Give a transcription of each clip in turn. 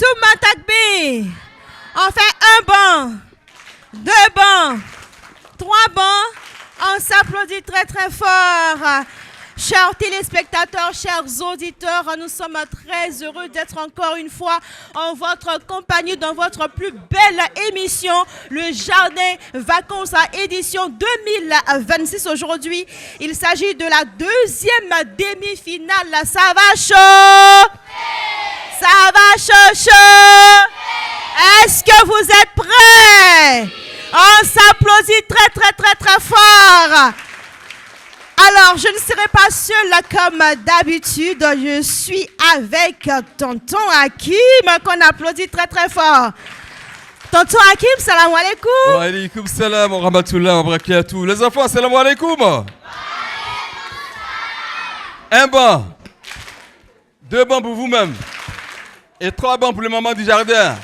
Souma Takbir. On fait un banc, deux bancs, trois bancs. On s'applaudit très très fort. Chers téléspectateurs, chers auditeurs, nous sommes très heureux d'être encore une fois en votre compagnie dans votre plus belle émission, le Jardin Vacances à édition 2026. Aujourd'hui, il s'agit de la deuxième demi-finale. Ça va chaud? Ça va chaud chaud? Est-ce que vous êtes prêts? On s'applaudit très très très très fort. Alors, je ne serai pas seule comme d'habitude. Je suis avec Tonton Hakim, qu'on applaudit très très fort. Tonton Hakim, salam alaikum. Wa alaikum salam wa rahmatullah wa barakatuh. Les enfants, salam alaikum. Un banc, deux bancs pour vous-même et trois bancs pour les mamans du jardin.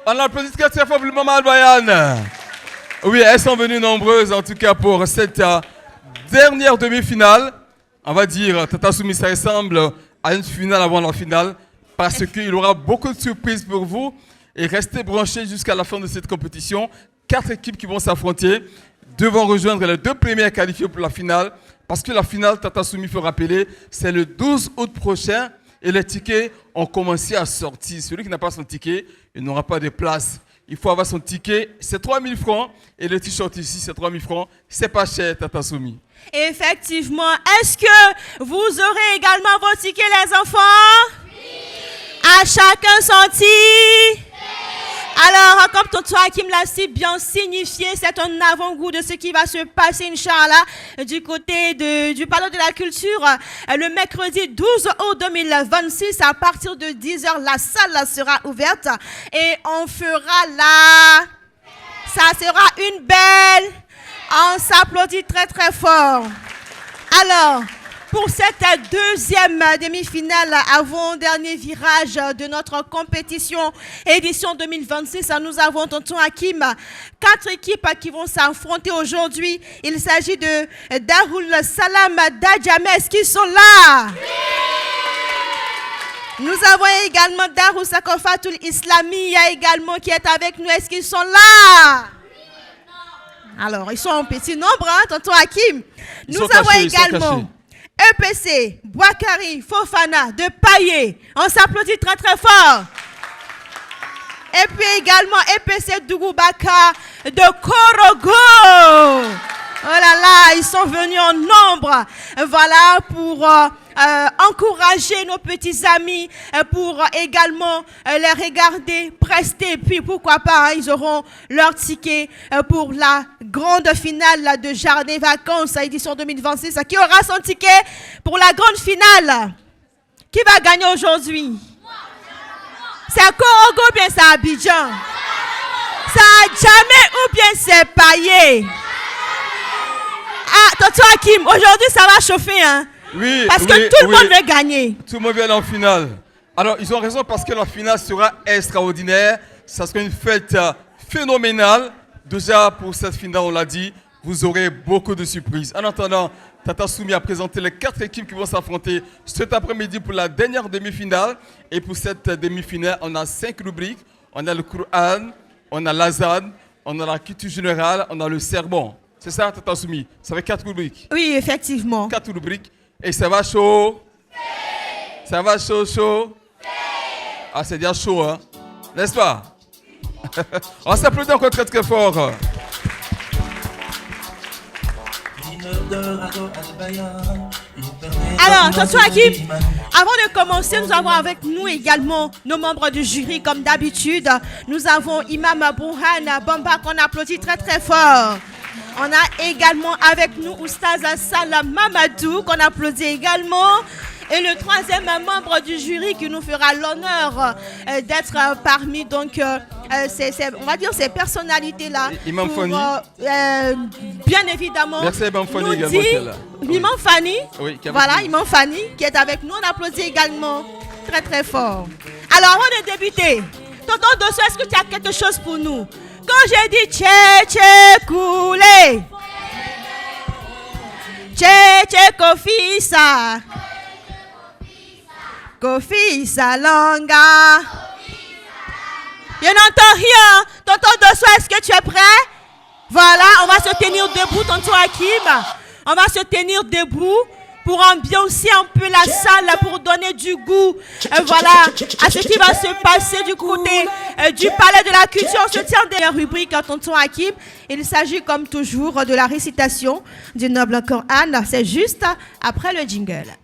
On applaudit très très fort pour les mamans Al-Bayan. Oui, elles sont venues nombreuses en tout cas pour cette dernière demi-finale. On va dire, Tata Soumi, ça ressemble à une finale avant la finale parce qu'il y aura beaucoup de surprises pour vous. Et restez branchés jusqu'à la fin de cette compétition. 4 équipes qui vont s'affronter devront rejoindre les 2 premières qualifiées pour la finale. Parce que la finale, Tata Soumi, il faut rappeler, c'est le 12 août prochain. Et les tickets ont commencé à sortir. Celui qui n'a pas son ticket, il n'aura pas de place. Il faut avoir son ticket, c'est 3 000 francs. Et le t-shirt ici, c'est 3 000 francs. C'est pas cher, Tata Soumi. Effectivement. Est-ce que vous aurez également vos tickets, les enfants? Oui. À chacun son ticket? Alors, comme Tonton Hakim l'a si bien signifié, c'est un avant-goût de ce qui va se passer, Inch'Allah, du côté du Palais de la Culture. Le mercredi 12 août 2026, à partir de 10h, la salle sera ouverte et on fera là. Ça sera une belle. On s'applaudit très très fort. Alors, pour cette deuxième demi-finale, avant-dernier virage de notre compétition édition 2026, nous avons Tonton Hakim, 4 équipes qui vont s'affronter aujourd'hui. Il s'agit de Darul Salam d'Adjames qui sont là. Nous avons également Darul Sakofatul Islamia également qui est avec nous. Est-ce qu'ils sont là? Alors, ils sont en petit nombre, hein, Tonton Hakim. Nous avons également EPC, Boakari, Fofana, de Paillé. On s'applaudit très très fort. Et puis également EPC Dougoubaka de Korogo. Oh là là, ils sont venus en nombre. Voilà pour encourager nos petits amis, pour également les regarder, prester. Puis pourquoi pas, hein, ils auront leur ticket pour la grande finale de Jardin Vacances à édition 2026. Qui aura son ticket pour la grande finale? Qui va gagner aujourd'hui? C'est à Korogo ou bien c'est à Abidjan? C'est à Djamé ou bien c'est Paillé? Ah, Tonton Hakim, aujourd'hui ça va chauffer, hein? Oui, parce que tout le monde veut gagner. Tout le monde veut aller en finale. Alors, ils ont raison parce que la finale sera extraordinaire. Ça sera une fête phénoménale. Déjà, pour cette finale, on l'a dit, vous aurez beaucoup de surprises. En attendant, Tata Soumi a présenté les 4 équipes qui vont s'affronter cet après-midi pour la dernière demi-finale. Et pour cette demi-finale, on a 5 rubriques. On a le Coran, on a l'Azan, on a la culture générale, on a le sermon. C'est ça, Tata Soumi? Ça fait 4 rubriques. Oui, effectivement. 4 rubriques. Et ça va chaud? Ça va chaud, chaud? Ah, c'est bien chaud, hein? N'est-ce pas? On s'applaudit encore très très fort. Alors, Tonton Hakim, avant de commencer, nous avons avec nous également nos membres du jury, comme d'habitude. Nous avons Imam Bourhan Bamba qu'on applaudit très très fort. On a également avec nous Oustaz Salam Mamadou qu'on applaudit également. Et le 3e membre du jury qui nous fera l'honneur d'être parmi donc on va dire ces personnalités-là. Imam Fani. Bien évidemment. Merci Imam Fani également. Imam Fani. Oui, voilà, Imam Fani qui est avec nous. On applaudit également très très fort. Alors avant de débuter, Tonton Dosso, est-ce que tu as quelque chose pour nous? Quand j'ai dit tché coulé, tché kofisa, Kofi Salanga. Je n'entends rien. Tonton Dosso, est-ce que tu es prêt? Voilà, on va se tenir debout, tonton Hakim. On va se tenir debout pour ambiancer un peu la salle, pour donner du goût, voilà, à ce qui va se passer du côté du Palais de la Culture. On se tient derrière la rubrique tonton Hakim. Il s'agit comme toujours de la récitation du noble Coran. C'est juste après le jingle.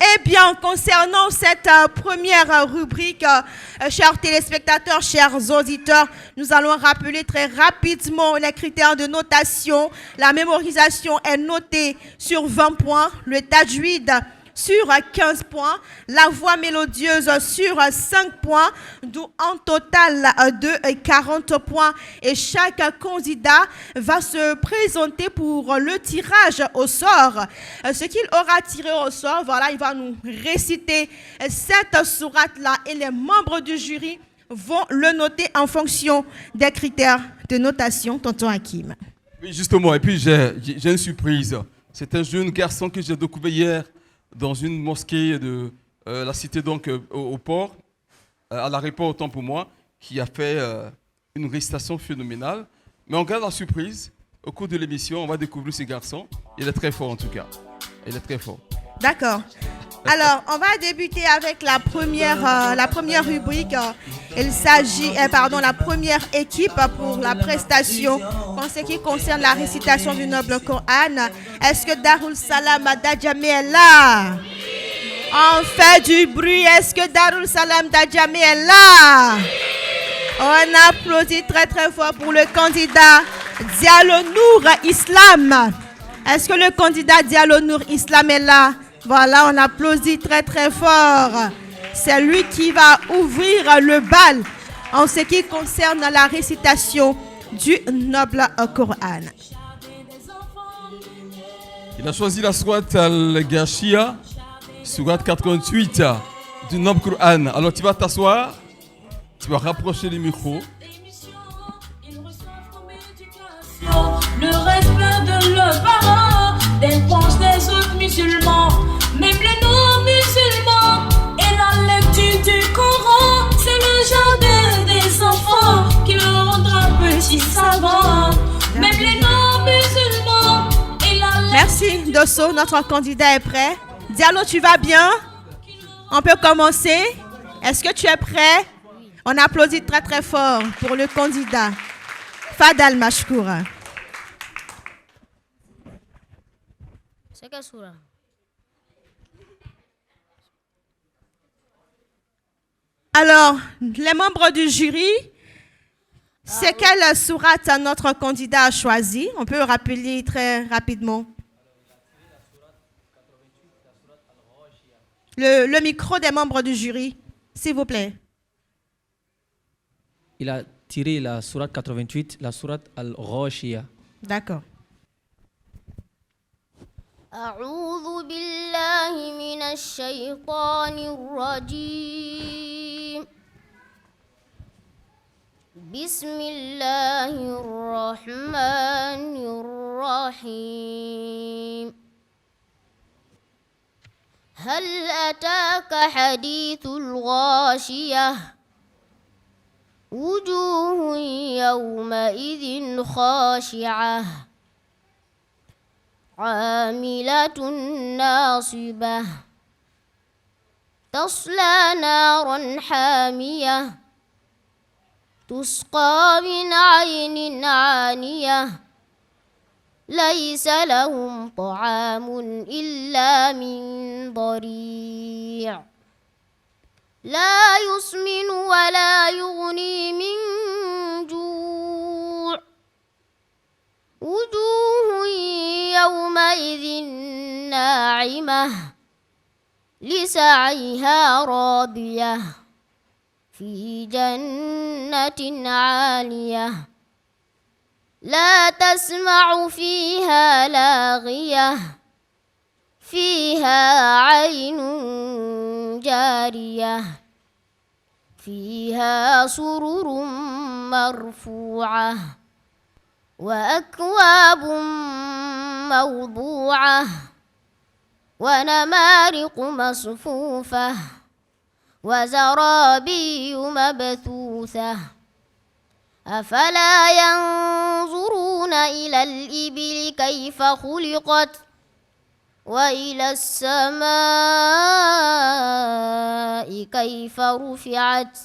Eh bien, concernant cette première rubrique, chers téléspectateurs, chers auditeurs, nous allons rappeler très rapidement les critères de notation. La mémorisation est notée sur 20 points, le tajwid sur 15 points, la voix mélodieuse sur 5 points, d'où un total de 40 points. Et chaque candidat va se présenter pour le tirage au sort. Ce qu'il aura tiré au sort, voilà, il va nous réciter cette sourate-là et les membres du jury vont le noter en fonction des critères de notation. Tonton Hakim. Oui, justement, et puis j'ai une surprise. C'est un jeune garçon que j'ai découvert hier dans une mosquée de la cité donc au port, à l'aéroport autant pour moi, qui a fait une récitation phénoménale. Mais on garde la surprise. Au cours de l'émission, on va découvrir ce garçon. Il est très fort en tout cas. Il est très fort. D'accord. Alors, on va débuter avec la première rubrique. Il s'agit, la première équipe pour la prestation en ce qui concerne la récitation du noble Coran. Est-ce que Darul Salam Dadjamé est là? On fait du bruit. Est-ce que Darul Salam Dadjamé est là? On applaudit très très fort pour le candidat Diallo Nour Islam. Est-ce que le candidat Diallo Nour Islam est là? Voilà, on applaudit très très fort. C'est lui qui va ouvrir le bal en ce qui concerne la récitation du noble Coran. Il a choisi la sourate Al-Ghashiyah, sourate 88 du noble Coran. Alors tu vas t'asseoir, tu vas rapprocher les micros. Le respect de leurs parents dépense des autres musulmans, même les non-musulmans. Et la lecture du Coran, c'est le jardin des enfants qui le rendra petit savant, même les non-musulmans. Merci Dosso, notre candidat est prêt. Diallo, tu vas bien? On peut commencer? Est-ce que tu es prêt? On applaudit très très fort pour le candidat. Fadal Mashkoura. C'est quelle sourate? Alors, les membres du jury, c'est quelle sourate notre candidat a choisi? On peut rappeler très rapidement. Le micro des membres du jury, s'il vous plaît. Il a tiré la sourate 88, la sourate Al-Ghashiyah. D'accord. أعوذ بالله من الشيطان الرجيم بسم الله الرحمن الرحيم هل أتاك حديث الغاشية وجوه يومئذ خاشعة عاملة ناصبة تصلى نارا حامية تسقى من عين عانية ليس لهم طعام إلا من ضريع لا يسمن ولا يغني من جوع وجوه يومئذ ناعمة لسعيها راضية في جنة عالية لا تسمع فيها لاغية فيها عين جارية فيها سرر مرفوعة وأكواب موضوعة ونمارق مصفوفة وزرابي مبثوثة أفلا ينظرون إلى الإبل كيف خلقت وإلى السماء كيف رفعت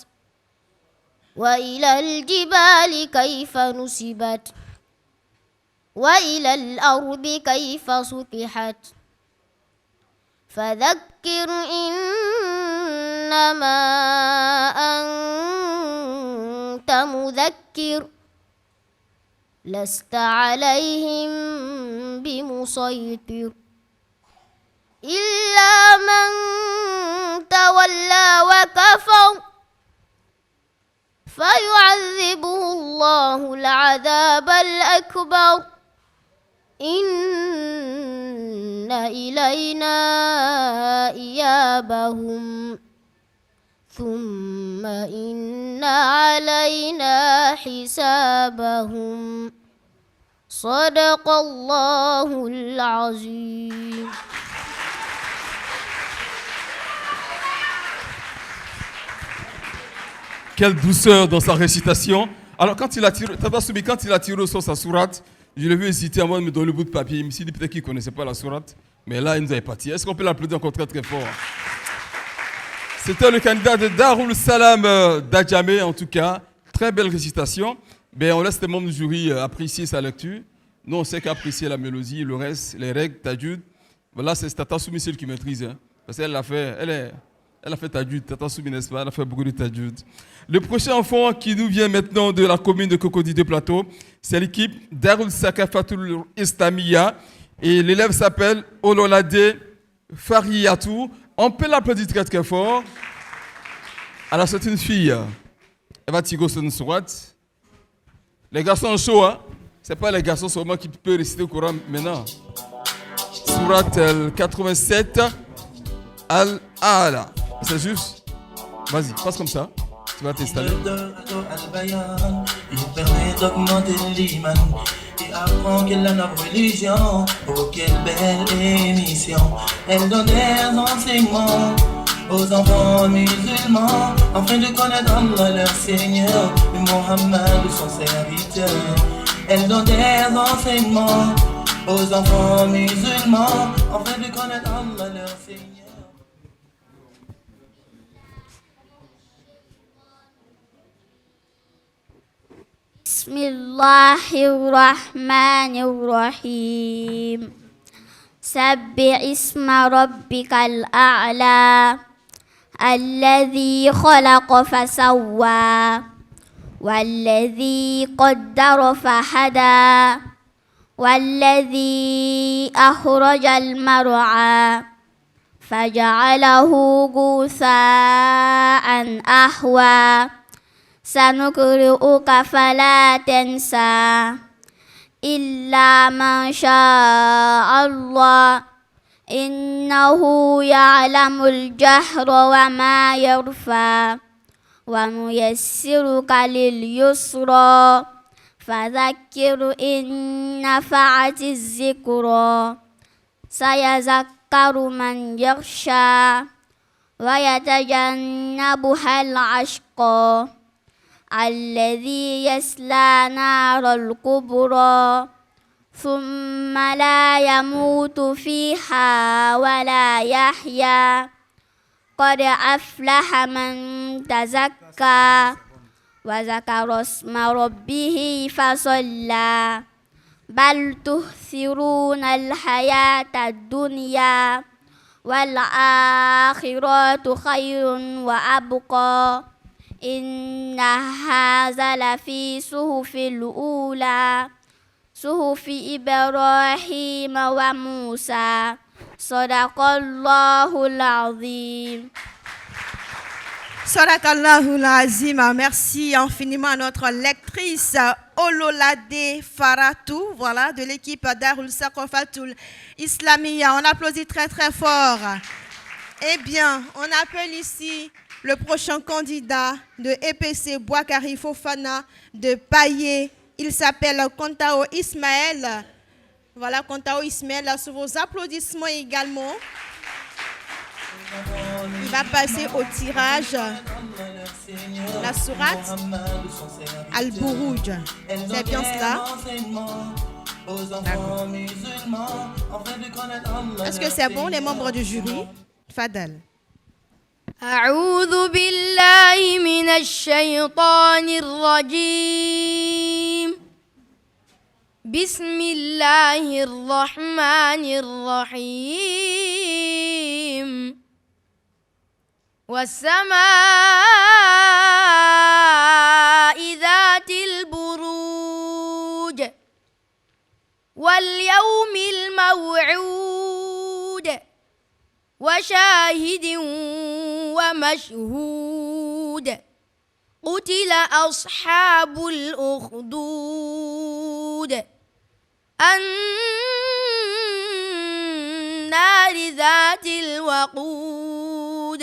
وإلى الجبال كيف نصبت وإلى الأرض كيف سطحت فذكر إنما أنت مذكر لست عليهم بمسيطر إلا من تولى وكفر فيعذبه الله العذاب الأكبر إن إلينا إيابهم ثم إن علينا حسابهم صدق الله العظيم. Quelle douceur dans sa récitation. Alors quand il a tiré, Tata Soumi, quand il a tiré sur sa sourate, je l'ai vu hésiter avant de me donner le bout de papier. Il me s'est dit peut-être qu'il ne connaissait pas la sourate, mais là il nous avait pas tiré. Est-ce qu'on peut l'applaudir encore très très fort? C'était le candidat de Darul Salam d'Adjamé en tout cas. Très belle récitation. Ben, on laisse les membres du jury apprécier sa lecture. Nous on sait qu'apprécier la mélodie, le reste, les règles, Tajud. Voilà, c'est Tata Soumi celle qui maîtrise. Hein, parce qu'elle l'a fait, elle a fait Tajud, Tata Soumi, n'est-ce pas? Elle a fait beaucoup de Tajud. Le prochain enfant qui nous vient maintenant de la commune de Cocody de Plateau, c'est l'équipe Darul Sakafatul Islamia. Et l'élève s'appelle Ololade Fariyatou. On peut l'applaudir très très fort. Alors c'est une fille. Elle va tirer son sourate. Les garçons chauds, hein? C'est pas les garçons seulement qui peuvent réciter le Coran maintenant. Sourate 87 Al-A'la. C'est juste. Vas-y, passe comme ça. Tu vas t'installer. Il permet d'augmenter l'iman et apprend quelle est notre religion. Oh, quelle belle émission. Elle donne des enseignements aux enfants musulmans afin de connaître Allah leur Seigneur et Mohammed son serviteur. Elle donne des enseignements aux enfants musulmans afin de connaître Allah leur Seigneur. بسم الله الرحمن الرحيم سبح اسم ربك الأعلى الذي خلق فسوى والذي قدر فهدى والذي أخرج المرعى فجعله غثاء أحوى سنقرئك فلا تنسى إلا ما شاء الله إنه يعلم الجهر وما يخفى ونيسرك لليسرى فذكر إن نفعت الذكرى سيذكر من يخشى ويتجنبها الأشقى الذي يصلى نار الكبرى ثم لا يموت فيها ولا يحيا قد أفلح من تزكى وذكر اسم ربه فصلى بل تؤثرون الحياة الدنيا والآخرة خير وأبقى إن هذا لفي صحف الأولى صحف إبراهيم وموسى صدق الله العظيم. Sadaqallahul Azim. Merci infiniment à notre lectrice Ololade Faratou, voilà, de l'équipe Darul Sakafatul Islamia. On applaudit très très fort. Eh bien, on appelle ici le prochain candidat de EPC Boakari Fofana de Paillé Il s'appelle Kontao Ismaël. Voilà, Kontao Ismaël, sous vos applaudissements également. Il va passer au tirage la sourate Al-Buruj. C'est bien cela? Est-ce que c'est bon, les membres du jury? Fadel. أعوذ بالله من الشيطان الرجيم بسم الله الرحمن الرحيم والسماء ذات البروج واليوم الموعود وشاهد ومشهود قتل أصحاب الأخدود النار ذات الوقود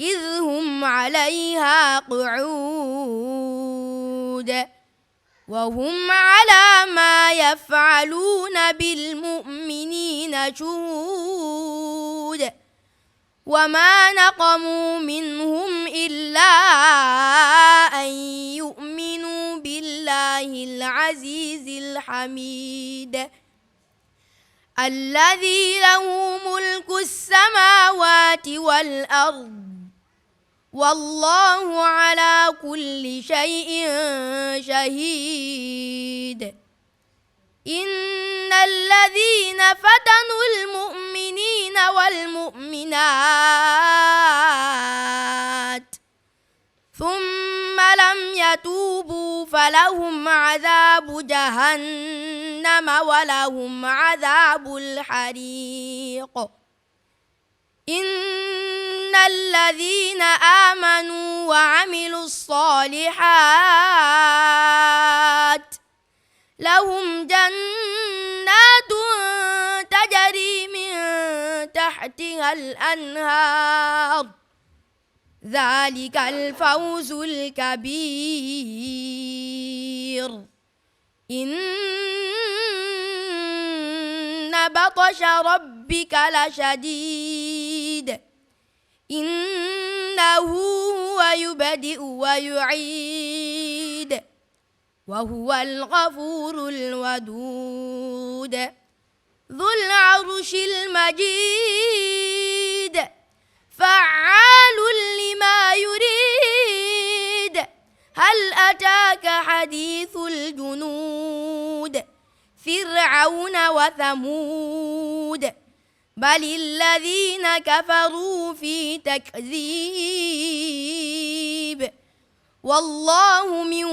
إذ هم عليها قعود وهم على ما يفعلون بالمؤمنين شهود وما نقموا منهم إلا أن يؤمنوا بالله العزيز الحميد الذي له ملك السماوات والأرض والله على كل شيء شهيد إن الذين فتنوا المؤمنين والمؤمنات ثم لم يتوبوا فلهم عذاب جهنم ولهم عذاب الحريق إن الذين آمنوا وعملوا الصالحات لهم جنات تجري من تحتها الأنهار ذلك الفوز الكبير إن بطش ربك لشديد إنه هو يبدئ ويعيد وهو الغفور الودود ذو العرش المجيد فعال لما يريد هل أتاك حديث الجنود فرعون وثمود بل الذين كفروا في تكذيب والله من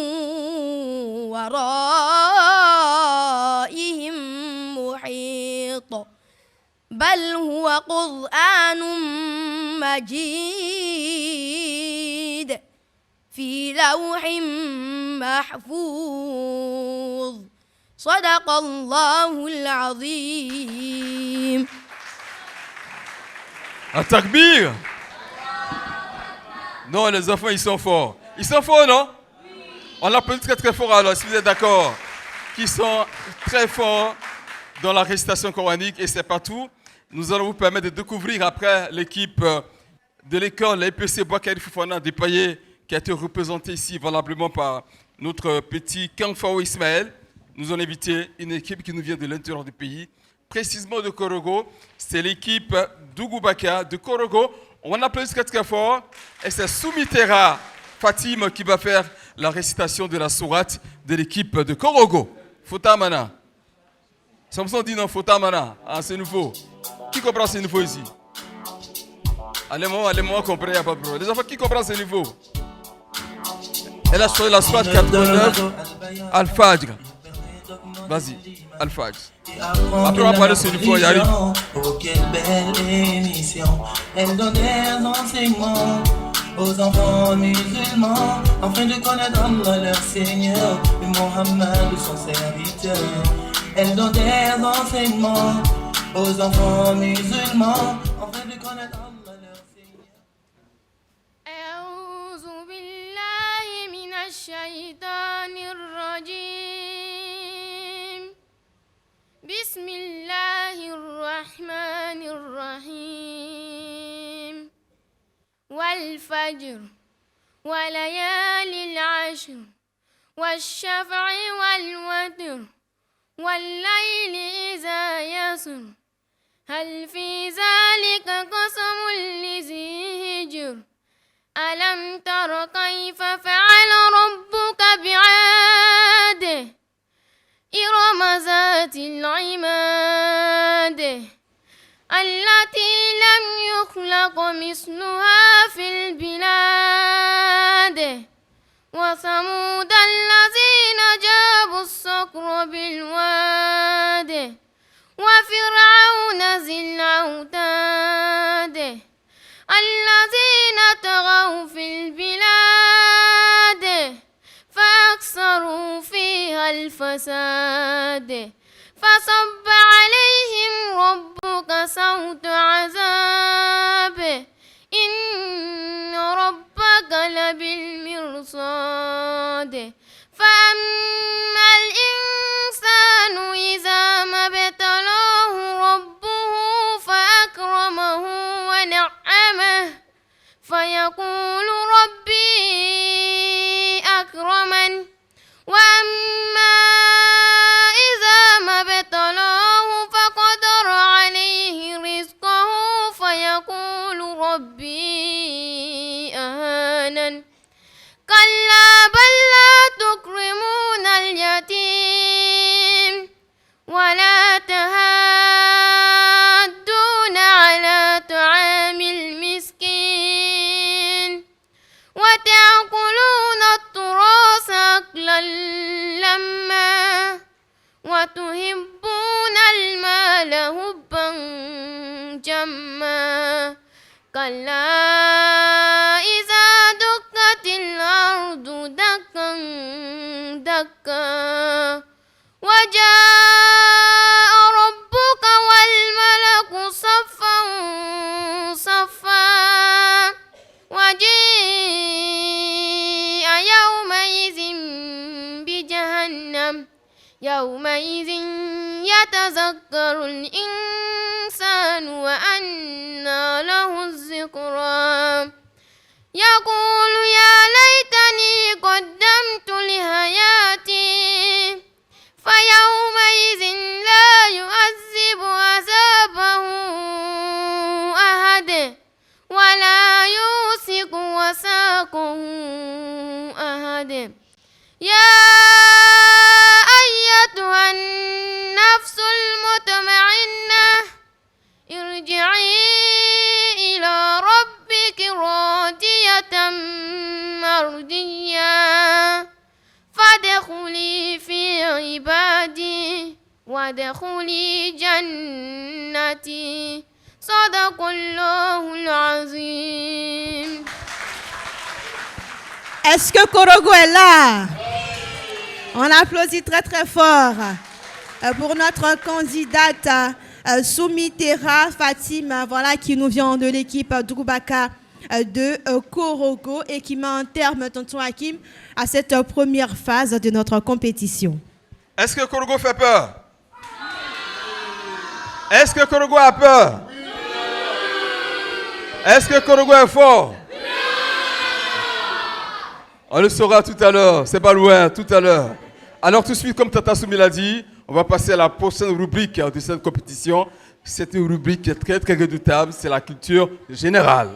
ورائهم محيط بل هو قرآن مجيد في لوح محفوظ صدق الله العظيم. Un takbir. Non, les enfants, ils sont forts. Ils sont forts, non? On applaudit très très fort alors, si vous êtes d'accord. Qui sont très forts dans la récitation coranique et c'est partout. Nous allons vous permettre de découvrir après l'équipe de l'école, l'EPC Boakari Fofana déployée, qui a été représentée ici valablement par notre petit Kontao Ismaël. Nous avons invité une équipe qui nous vient de l'intérieur du pays, précisément de Korogo. C'est l'équipe d'Ougoubaka de Korogo. On applaudit très très fort. Et c'est Soumitera Fatim qui va faire la récitation de la sourate de l'équipe de Korogo. Fotamana. Samson dit non, Fotamana. Ah, c'est nouveau. Qui comprend ce nouveau ici? Allez-moi comprendre, il n'y a pas de problème. Les enfants, qui comprend ce nouveau? Elle a choisi la sourate 89, Al-Fajr. Vas-y, Al-Fajr. Après, on va parler de ce nouveau, il arrive. Oh, quelle belle émission. Elle donne des enseignements aux enfants musulmans, afin de connaître Allah leur Seigneur, et Mohammed son serviteur. Elle donne des enseignements aux enfants musulmans, afin de connaître Allah leur Seigneur. أعوذ بالله من الشيطان الرجيم بسم الله الرحمن الرحيم والفجر وليالي العشر والشفع والوتر والليل إذا يسر هل في ذلك قسم لذي هجر ألم تر كيف فعل ربك بعاد إرم ذات العماد التي لم يخلق مثلها في البلاد وثمود الذين جابوا الصخر بالواد وفرعون ذي الأوتاد الذين طغوا في البلاد فأكثروا فيها الفساد فصب عليهم ربك صوت عذاب إن ربك لبالمرصاد فأما الإنسان إذا ما ابتلاه ربه فأكرمه ونعمه فيقول ربي أكرمن وأما إذا ما ابتلاه فقدر عليه رزقه فيقول ربي أهانن كلا بل لا تكرمون اليتيم ولا تحاضون على طعام المسكين وتأكلون التراث أكلا لما وتحبون المال حبا جما كلا إذا دكت الأرض دكا دكا وجاء ربك والملك صفا صفا وجيء يومئذ بجهنم يومئذ يتذكر الإنسان وأنى له الذكرى يقول يا ليتني قدمت لحياتي فيومئذ لا يعذب عذابه أحد ولا يوثق وثاقه أحد يا أيتها النفس المطمئنة ارجعي إلى ربك راضية مرضية فادخلي في عبادي وادخلي جنتي صدق الله العظيم. Est-ce que Korogo est là? On applaudit très très fort pour notre candidate Soumitera Fatima, voilà, qui nous vient de l'équipe Droubaka de Korogo et qui met un terme, tonton Hakim, à cette première phase de notre compétition. Est-ce que Korogo fait peur? Est-ce que Korogo a peur? Est-ce que Korogo est fort? On le saura tout à l'heure, c'est pas loin, tout à l'heure. Alors tout de suite, comme Tata Soumi l'a dit, on va passer à la prochaine rubrique de cette compétition. C'est une rubrique très très redoutable, c'est la culture générale.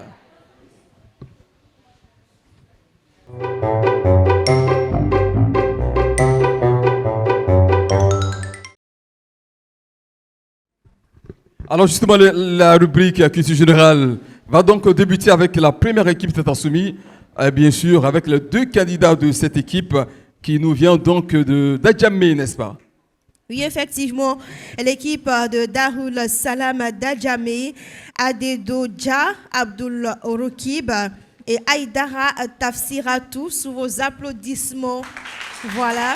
Alors justement, la rubrique culture générale va donc débuter avec la première équipe Tata Soumi, bien sûr, avec les deux candidats de cette équipe qui nous vient donc d'Adjamé, n'est-ce pas? Oui, effectivement, l'équipe de Darul Salam d'Adjamé, Adedoja Abdul Orokib et Aïdara Tafsiratou, sous vos applaudissements. Voilà.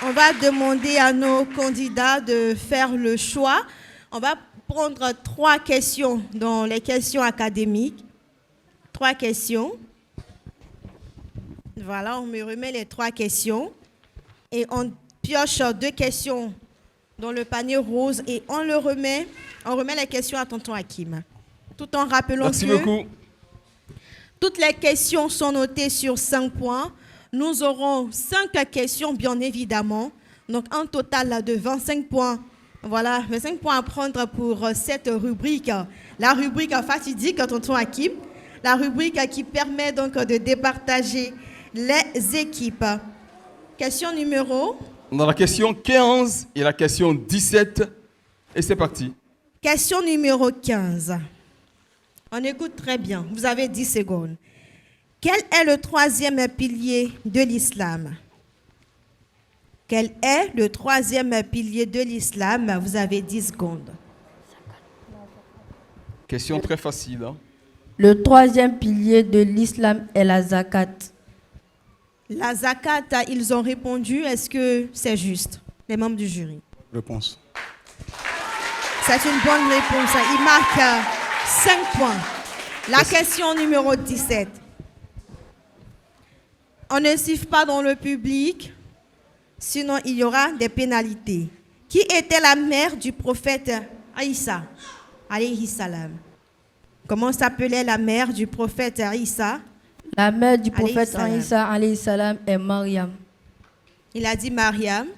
On va demander à nos candidats de faire le choix. On va prendre 3 questions dans les questions académiques. 3 questions. Voilà, on me remet les 3 questions. Et on pioche 2 questions dans le panier rose et on remet les questions à tonton Hakim. Tout en rappelant Merci que beaucoup. toutes les questions sont notées sur 5 points. Nous aurons 5 questions, bien évidemment. Donc, un total de 25 points. Voilà, 25 points à prendre pour cette rubrique. La rubrique fatidique, tonton Hakim. La rubrique qui permet donc de départager les équipes. Question numéro? On a la question 15 et la question 17. Et c'est parti. Question numéro 15. On écoute très bien. Vous avez 10 secondes. Quel est le 3e pilier de l'islam? Quel est le 3e pilier de l'islam? Vous avez 10 secondes. Question très facile. Hein? Le 3e pilier de l'islam est la zakat. La zakat, ils ont répondu. Est-ce que c'est juste? Les membres du jury. Réponse. C'est une bonne réponse. Il marque 5 points. La question numéro 17. On ne siffle pas dans le public, sinon il y aura des pénalités. Qui était la mère du prophète Aïssa, alayhi salam? Comment s'appelait la mère du prophète Aïssa? La mère du Alayhi prophète salam. Isa alayhi salam est Mariam. Il a dit Mariam.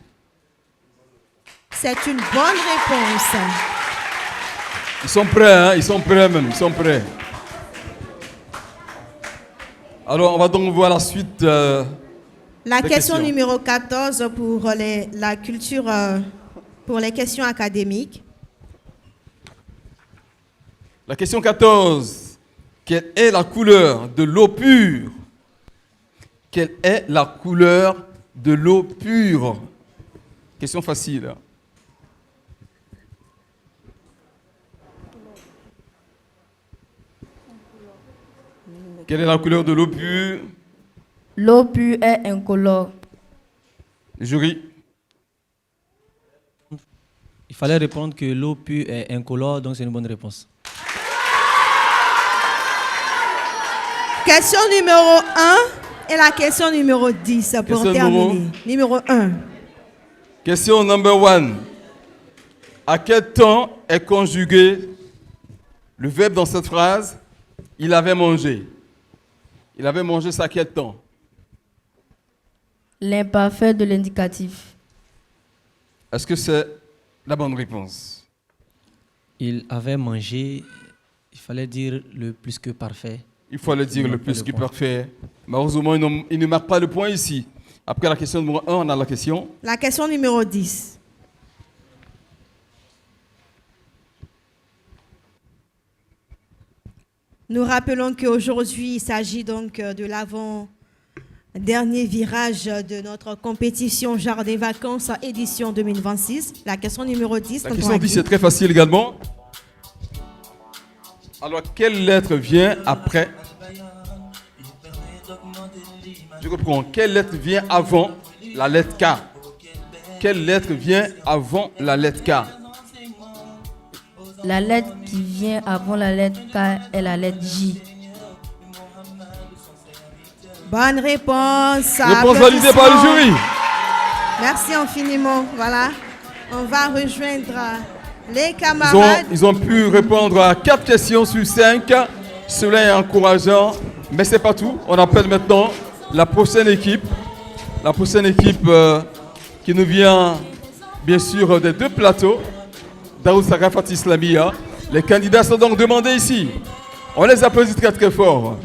C'est une bonne réponse. Ils sont prêts, hein? Ils sont prêts même, ils sont prêts. Alors, on va donc voir la suite. La des question questions. numéro 14 pour la culture, pour les questions académiques. La question 14. Quelle est la couleur de l'eau pure? Quelle est la couleur de l'eau pure? Question facile. Quelle est la couleur de l'eau pure? L'eau pure est incolore. Jury. Il fallait répondre que l'eau pure est incolore, donc c'est une bonne réponse. Question numéro 1 et la question numéro 10 pour Question terminer. Numéro 1. Question number 1. À quel temps est conjugué le verbe dans cette phrase? Il avait mangé. Il avait mangé ça à quel temps? L'imparfait de l'indicatif. Est-ce que c'est la bonne réponse? Il avait mangé, il fallait dire le plus que parfait. Il faut le dire Il le marque pas plus le que point. parfait. Malheureusement, il ne marque pas le point ici. Après la question numéro 1, on a la question. La question numéro 10. Nous rappelons qu'aujourd'hui, il s'agit donc de l'avant-dernier virage de notre compétition Jardin des Vacances édition 2026. La question numéro 10. La question 10, c'est très facile également. Alors, quelle lettre vient après? Je reprends. Quelle lettre vient avant la lettre K? Quelle lettre vient avant la lettre K? La lettre qui vient avant la lettre K est la lettre J. Bonne réponse. Réponse validée par le jury. Merci infiniment. Voilà. On va rejoindre les camarades. Ils ont pu répondre à 4 questions sur 5. Cela est encourageant. Mais c'est pas tout. On appelle maintenant la prochaine équipe. La prochaine équipe qui nous vient, bien sûr, des 2 plateaux. Daoud Sarafat Islamia. Les candidats sont donc demandés ici. On les applaudit très très fort.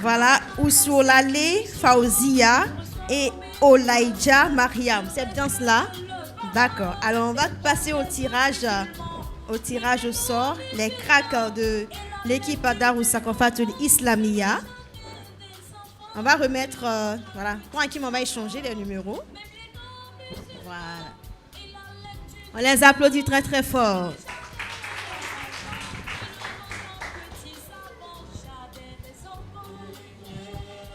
Voilà, Oussoulale Fauzia et Olaïdja Mariam. C'est bien cela? D'accord. Alors, on va passer au tirage au sort. Les cracks de l'équipe Darou Sakofatul Islamia. On va remettre, voilà, pour qui on va échanger les numéros. Voilà. On les applaudit très très fort.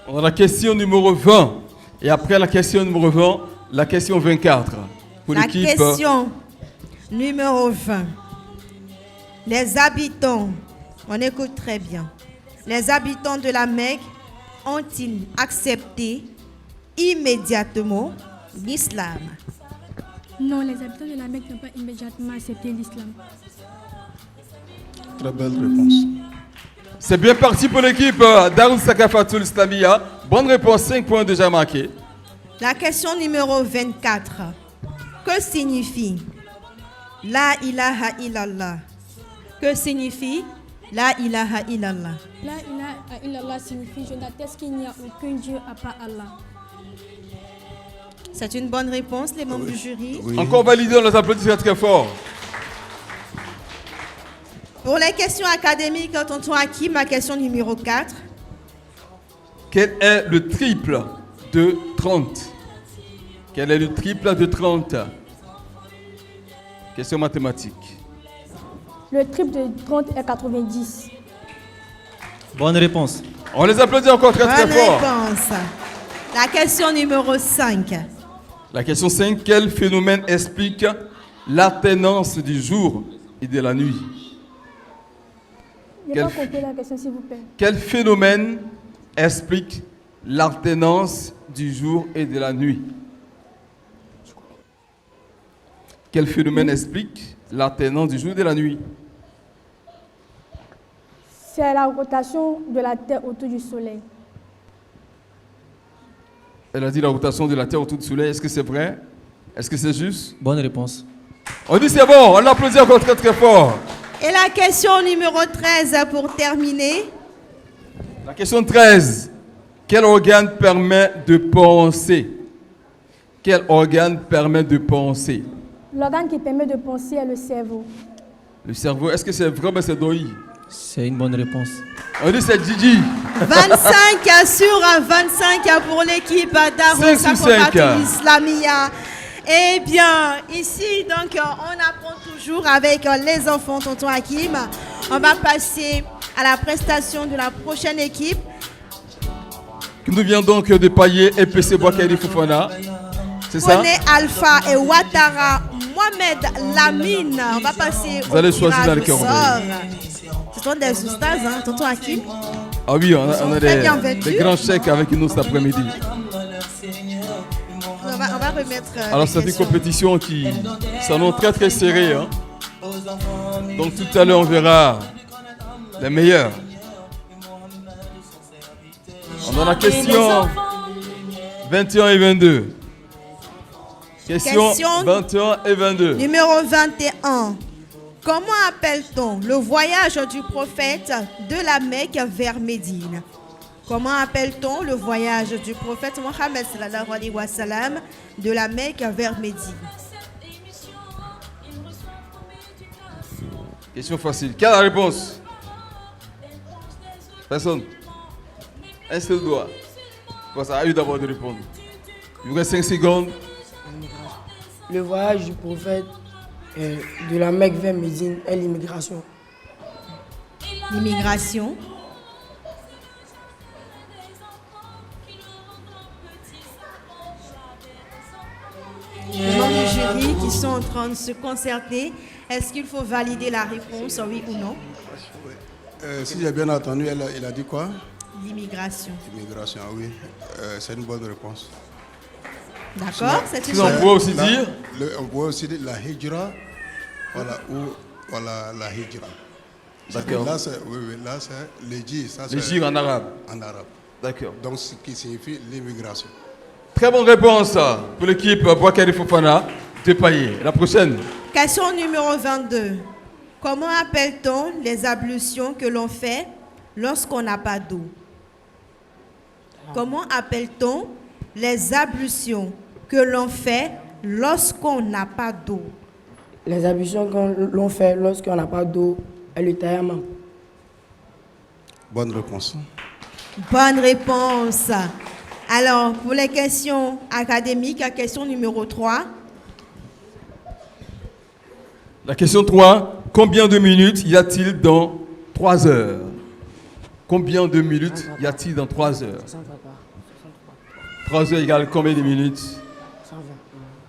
On a la question numéro 20. Et après la question numéro 20, la question 24. Pour La l'équipe. question numéro 20. Les habitants, on écoute très bien. Les habitants de la Mecque ont-ils accepté immédiatement l'islam? Non, les habitants de la Mecque n'ont pas immédiatement accepté l'islam. Très belle réponse. C'est bien parti pour l'équipe Darul Sakafatul Islamia. Bonne réponse, 5 points déjà marqués. La question numéro 24. Que signifie La ilaha illallah? Que signifie La ilaha illallah? La ilaha illallah signifie je n'atteste qu'il n'y a aucun Dieu à part Allah. C'est une bonne réponse, les membres du jury. Oui. Encore validé, on les applaudit très fort. Pour les questions académiques, tonton Hakim, ma question numéro 4. Quel est le triple de 30? Quel est le triple de 30? Question mathématique. Le triple de 30 est 90. Bonne réponse. On les applaudit encore très Bonne fort. réponse. La question numéro 5. La question 5. Quel phénomène explique l'alternance du jour et de la nuit? Je n'ai pas compris la question, s'il vous plaît. Quel phénomène explique l'alternance du jour et de la nuit? Quel phénomène explique l'alternance du jour et de la nuit? C'est la rotation de la Terre autour du Soleil. Elle a dit la rotation de la Terre autour du Soleil. Est-ce que c'est vrai? Est-ce que c'est juste? Bonne réponse. On dit c'est bon, on l'applaudit encore très fort. Et la question numéro 13 pour terminer. La question 13. Quel organe permet de penser? Quel organe permet de penser? L'organe qui permet de penser est le cerveau. Le cerveau, est-ce que c'est vrai ou c'est Doi? C'est une bonne réponse. On dit c'est Gigi. 25 sur 25 pour l'équipe Darul 5 sur 5. Sakafatul Islamia. Eh bien, ici, donc, on apprend toujours avec les enfants, tonton Hakim. On va passer à la prestation de la prochaine équipe. Nous vient donc de Paillé et PC Boakari Fofana. C'est ça? René Alpha et Ouattara Mohamed Lamine. On va passer Vous allez au choisir dans le tirage au cœur. sort. Ce sont des oustas, hein, tonton Hakim. Ah oui, on a très bien vêtus. des grands chèques avec nous cet après-midi. On va remettre. Alors les c'est une questions. compétition qui s'annonce très serrée. Hein. Donc tout à l'heure on verra les meilleurs. On a la question 21 et 22. Question 21 et 22. Numéro 21. Comment appelle-t-on le voyage du prophète de la Mecque vers Médine? Comment appelle-t-on le voyage du prophète Mohammed sallallahu alayhi wa sallam de la Mecque vers Médine? Question facile. Quelle est la réponse? Personne. Un seul doigt. Ça a eu d'abord de répondre. Il vous reste 5 secondes. Le voyage du prophète de la Mecque vers Médine est l'immigration. L'immigration. Les membres du jury qui sont en train de se concerter, est-ce qu'il faut valider la réponse, oui ou non? Si j'ai bien entendu, il a dit quoi? L'immigration. Immigration, oui. C'est une bonne réponse. D'accord, c'est une On bonne pourrait aussi dire On pourrait aussi dire la hijra, voilà, ou voilà, la hijra. D'accord. Là, c'est l'hijra. Ça, c'est l'hijra en arabe. En arabe. D'accord. Donc, ce qui signifie l'immigration. Très bonne réponse pour l'équipe Boakari Fofana de Paillé. La prochaine. Question numéro 22. Comment appelle-t-on les ablutions que l'on fait lorsqu'on n'a pas d'eau? Comment appelle-t-on les ablutions que l'on fait lorsqu'on n'a pas d'eau? Les ablutions que l'on fait lorsqu'on n'a pas d'eau est le tayammum. Bonne réponse. Bonne réponse. Alors, pour les questions académiques, la question numéro 3. La question 3. Combien de minutes y a-t-il dans 3 heures? Combien de minutes y a-t-il dans 3 heures? 3 heures égale combien de minutes? 120.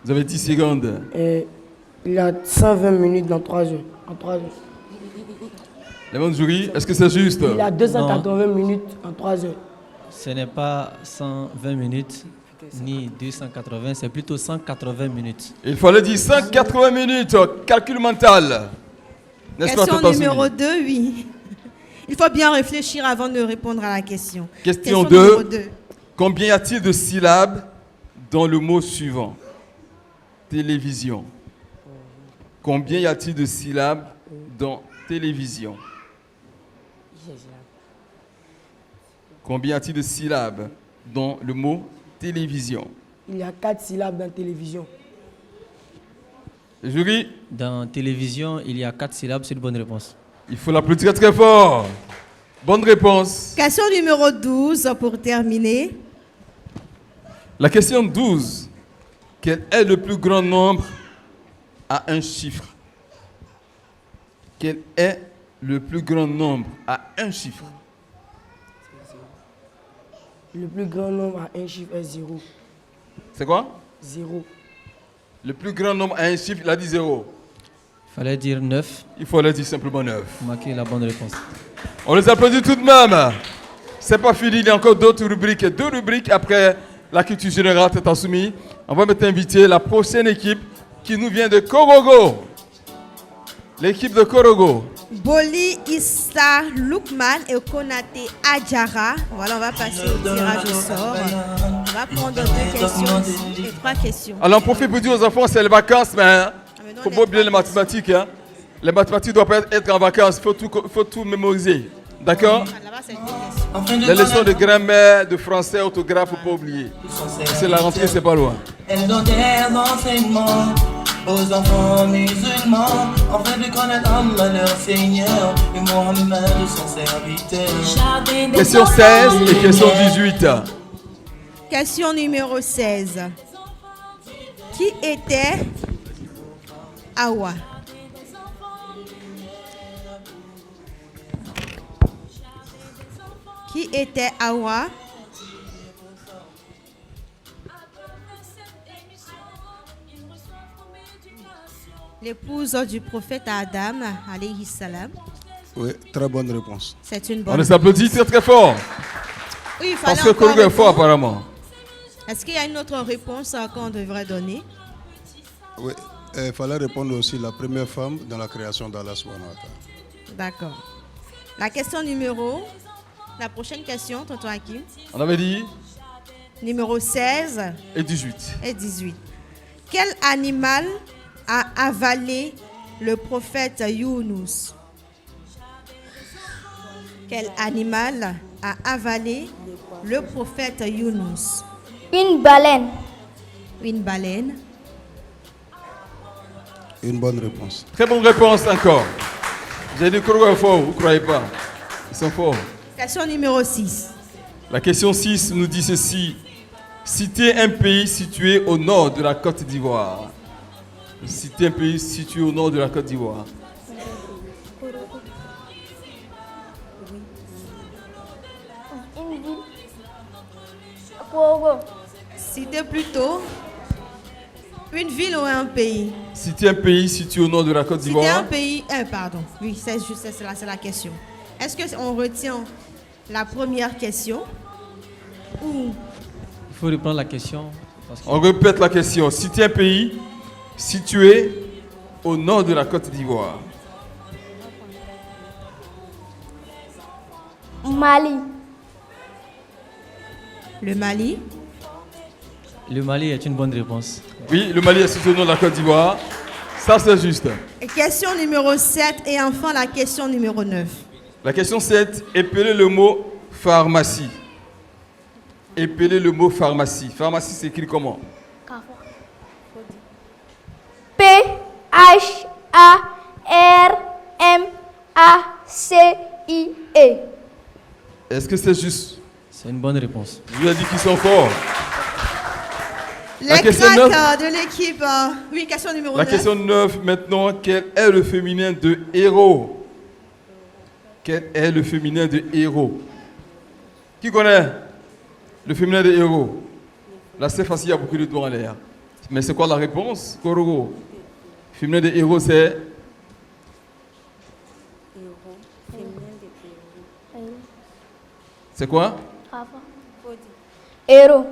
Vous avez 10 secondes. Il y a 120 minutes dans 3 heures. En 3 heures. Les membres du jury, est-ce que c'est juste? Il y a 280 minutes en 3 heures. Ce n'est pas 120 minutes, ni 280, c'est plutôt 180 minutes. Il fallait dire 180 minutes, calcul mental. N'est-ce pas, Question Tata numéro Soumi? 2, oui. Il faut bien réfléchir avant de répondre à la question. Question numéro 2. 2. Combien y a-t-il de syllabes dans le mot suivant? Télévision. Combien y a-t-il de syllabes dans télévision? Combien y a-t-il de syllabes dans le mot télévision? Il y a 4 syllabes dans télévision. Jury? Dans télévision, il y a 4 syllabes, c'est une bonne réponse. Il faut l'applaudir très fort. Bonne réponse. Question numéro 12 pour terminer. La question 12. Quel est le plus grand nombre à un chiffre? Quel est le plus grand nombre à un chiffre? Le plus grand nombre à un chiffre est 0. C'est quoi? 0. Le plus grand nombre à un chiffre, il a dit 0. Il fallait dire 9. Il fallait dire simplement 9. Marquez la bonne réponse. On les applaudit tout de même. C'est pas fini, il y a encore d'autres rubriques. 2 rubriques après la culture générale, Tata Soumi. On va maintenant inviter la prochaine équipe qui nous vient de Korogo. L'équipe de Korogo. Boli Issa Lukman et Konate Adjara. Voilà, on va passer au tirage au sort. On va prendre 2 questions et 3 questions. Alors, on profite pour dire aux enfants, c'est les vacances, mais il ne faut pas oublier les mathématiques. Hein. Les mathématiques doivent pas être en vacances, il faut tout mémoriser. D'accord? Les leçons de grammaire, de français, orthographe, il ne faut pas oublier. C'est la rentrée, c'est pas loin. Elle donne des enseignements aux enfants musulmans, afin de connaître Allah leur Seigneur et Mohammed son serviteur. Question 16 et question 18. Question numéro 16. Qui était Awa? Qui était Awa? L'épouse du prophète Adam, alayhi salam. Oui, très bonne réponse. C'est une bonne On les applaudit très très fort. Oui, il Parce fallait que Korogo est fort apparemment. Est-ce qu'il y a une autre réponse qu'on devrait donner? Oui, il fallait répondre aussi la première femme dans la création d'Allah subhanahu wa ta'ala. D'accord. La question numéro... La prochaine question, tonton Hakim. On avait dit? Numéro 16. Et 18. Et 18. Quel animal a avalé le prophète Younous? Quel animal a avalé le prophète Younous? Une baleine. Une baleine. Une bonne réponse. Très bonne réponse encore. J'ai dit Korogo est fort, vous ne croyez pas? Ils sont forts. Question numéro 6. La question 6 nous dit ceci. Citez un pays situé au nord de la Côte d'Ivoire. Citez un pays situé au nord de la Côte d'Ivoire. Une ville. Korogo. Citez plutôt une ville ou un pays. Citez un pays situé au nord de la Côte d'Ivoire. Citez un pays... pardon. Oui, c'est juste c'est la question. Est-ce qu'on retient la première question ou... Il faut reprendre la question. On répète la question. Citez un pays situé au nord de la Côte d'Ivoire. Mali. Le Mali. Le Mali est une bonne réponse. Oui, le Mali est situé au nord de la Côte d'Ivoire. Ça, c'est juste. Et question numéro 7 et enfin la question numéro 9. La question 7, épelez le mot pharmacie. Épelez le mot pharmacie. Pharmacie s'écrit comment? P-H-A-R-M-A-C-I-E. Est-ce que c'est juste? C'est une bonne réponse. Je vous ai dit qu'ils sont forts. Les La question cracks 9. de l'équipe. Oui, question numéro 9. La question 9 maintenant, quel est le féminin de héros? Quel est le féminin de héros? Qui connaît le féminin de héros? Là, c'est facile, il y a beaucoup de doigts en l'air. Mais c'est quoi la réponse, Korogo? Le féminin de héros, c'est... Héros. C'est quoi? Héros.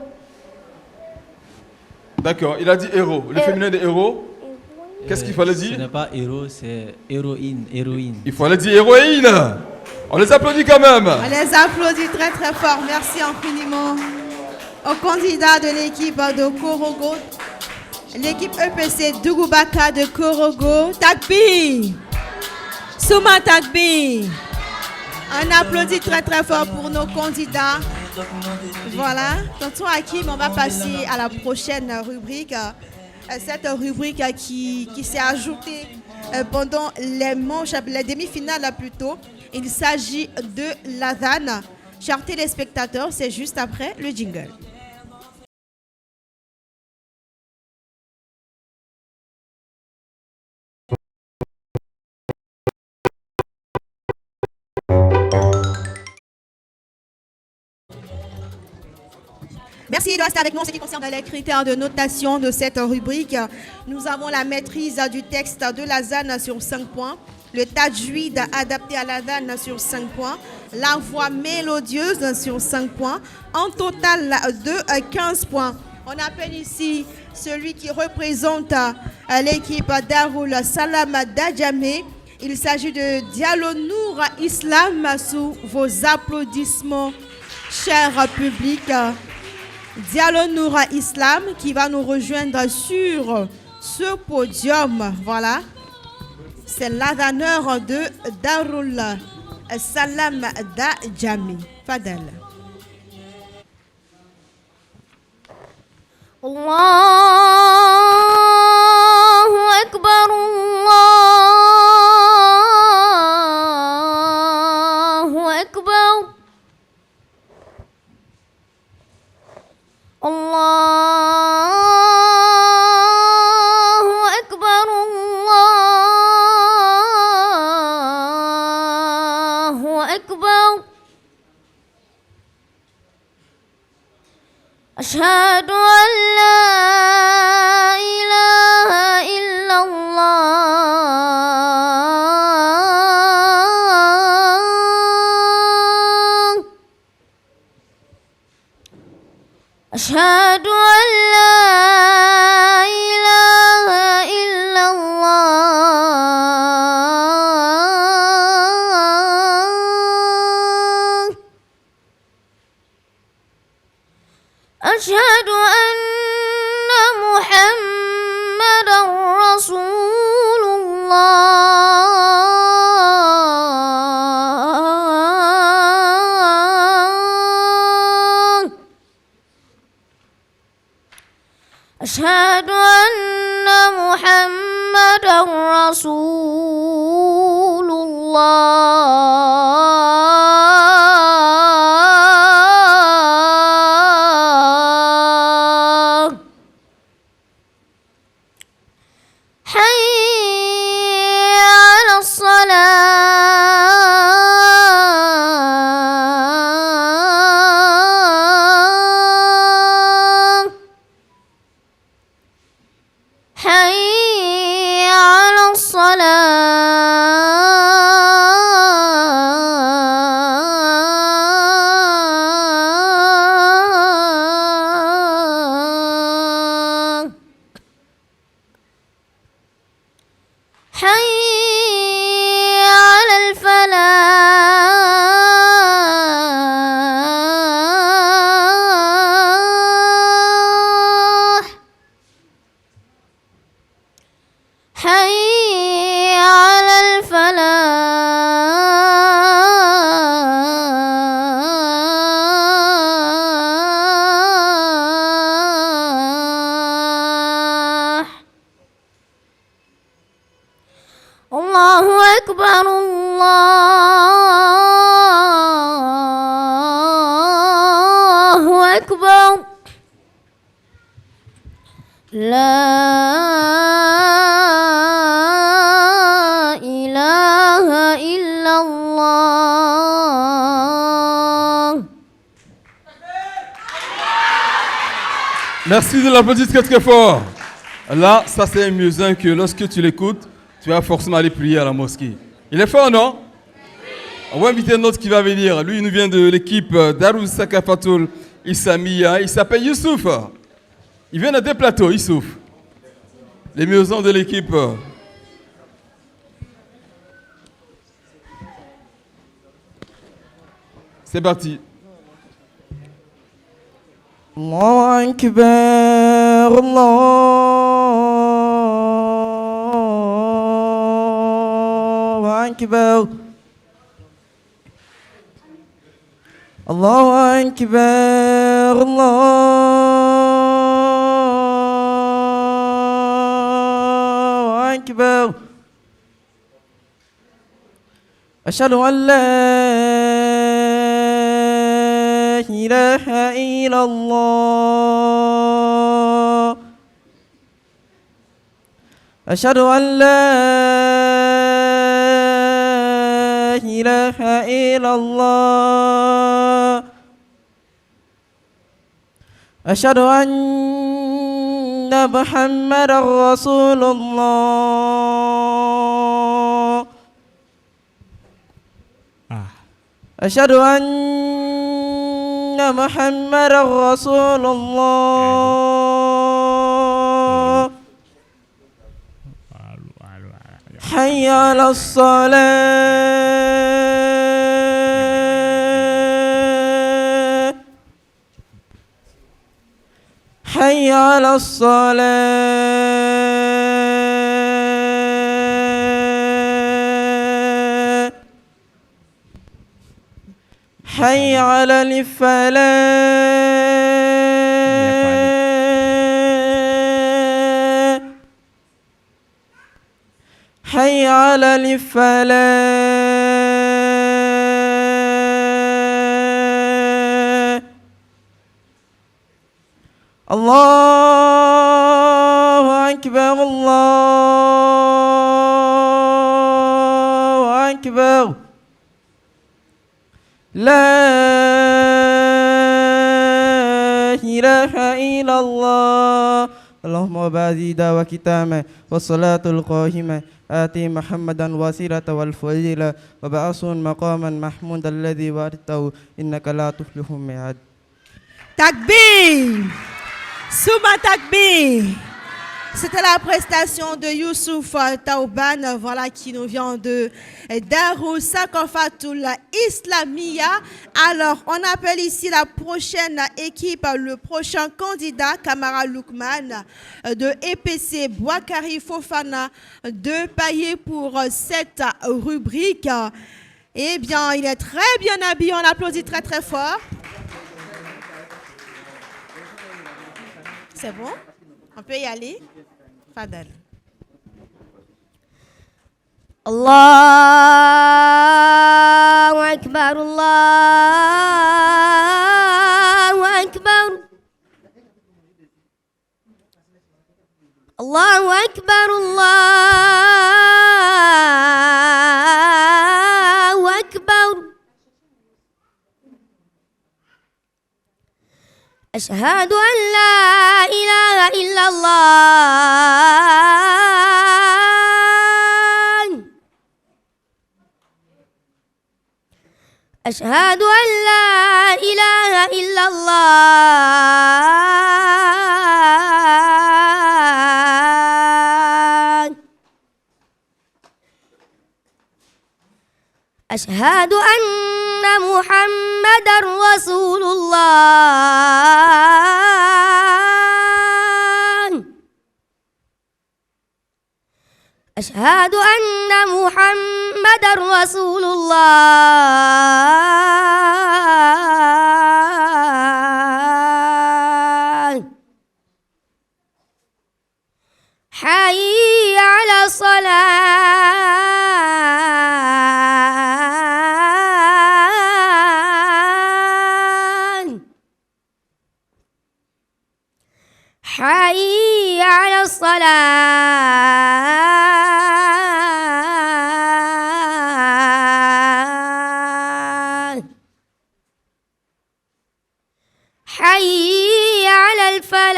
D'accord, il a dit héros. Le féminin de héros. Qu'est-ce qu'il fallait dire? Ce n'est pas héros, c'est héroïne. Il fallait dire héroïne. On les applaudit quand même. On les applaudit très très fort. Merci infiniment aux candidats de l'équipe de Korogo. L'équipe EPC Dougoubaka de Korogo. Takbi. Souma Takbi. On applaudit très très fort pour nos candidats. Voilà. Tonton Hakim, on va passer à la prochaine rubrique. Cette rubrique qui s'est ajoutée pendant les manches, les demi-finales plutôt. Il s'agit de l'adhan. Chers téléspectateurs, c'est juste après le jingle. Merci de rester avec nous en ce qui concerne les critères de notation de cette rubrique. Nous avons la maîtrise du texte de l'adhan sur 5 points, le tajwid adapté à l'adhan sur 5 points, la voix mélodieuse sur 5 points, en total de 15 points. On appelle ici celui qui représente l'équipe Darul Salam d'Adjamé. Il s'agit de Diallo Nour Islam sous vos applaudissements, cher public. Diallo Nour Islam qui va nous rejoindre sur ce podium. Voilà. C'est l'adhaneur de Darul Salam d'Adjamé. Fadel. Allahu Akbar, Allahu Akbar, Allahu Akbar, Allahu Akbar. أشهد أن لا إله إلا الله أشهد أن لا إله إلا الله أشهد أن محمدا رسول الله أشهد أن محمدا رسول الله حي على الصلاة حي على الصلاة حي على الفلاح حي على الفلاح الله أكبر الله أكبر لا إله إلا الله. Merci de l'applaudir très très fort. Là, ça c'est amusant que lorsque tu l'écoutes, tu vas forcément aller prier à la mosquée. Il est fort, non? On va inviter un autre qui va venir. Lui, il nous vient de l'équipe Darul Sakafatul Islamia. Il s'appelle Youssouf. Il vient de deux plateaux, il souffle. Les musiciens de l'équipe. C'est parti. Allahu Akbar, Allahu Akbar. Allahu Akbar, Allahu Akbar. Ashhadu an la ilaha illallah. Ashhadu an la ilaha illallah. Ashhadu anna Muhammadar Rasulullah. Ashhadu anna Muhammadar Rasulullah. Hayya 'alas salah. Hayya 'alas salah. Hayya 'alal falah. Hayya 'alal falah. Allahu Akbar, Allahu Akbar. La ilaha illallah. Allahumma bazida wa kitama wa salatul qahima آتي محمدا وسيلة والفضيلة وبعثه مقاما محمودا الذي وعدته إنك لا تفلح الميعاد. Takbir! Souma Takbir! C'était la prestation de Youssouf Taouban, voilà, qui nous vient de Darou Sakofatul Islamia. Alors, on appelle ici la prochaine équipe, le prochain candidat, Kamara Loukman, de EPC Boakari Fofana, de Paillé pour cette rubrique. Eh bien, il est très bien habillé, on applaudit très très fort. C'est bon? On peut y aller? Fadal. Allahu Akbar, Allahu Akbar. Allahu Akbar, Allahu Akbar. أشهد أن لا إله إلا الله. أشهد أن لا إله إلا الله. أشهد أن محمدًا رسول الله. أشهد أن محمدًا رسول الله. حي على الصلاة. حي على الصلاة. حي على الفلاح.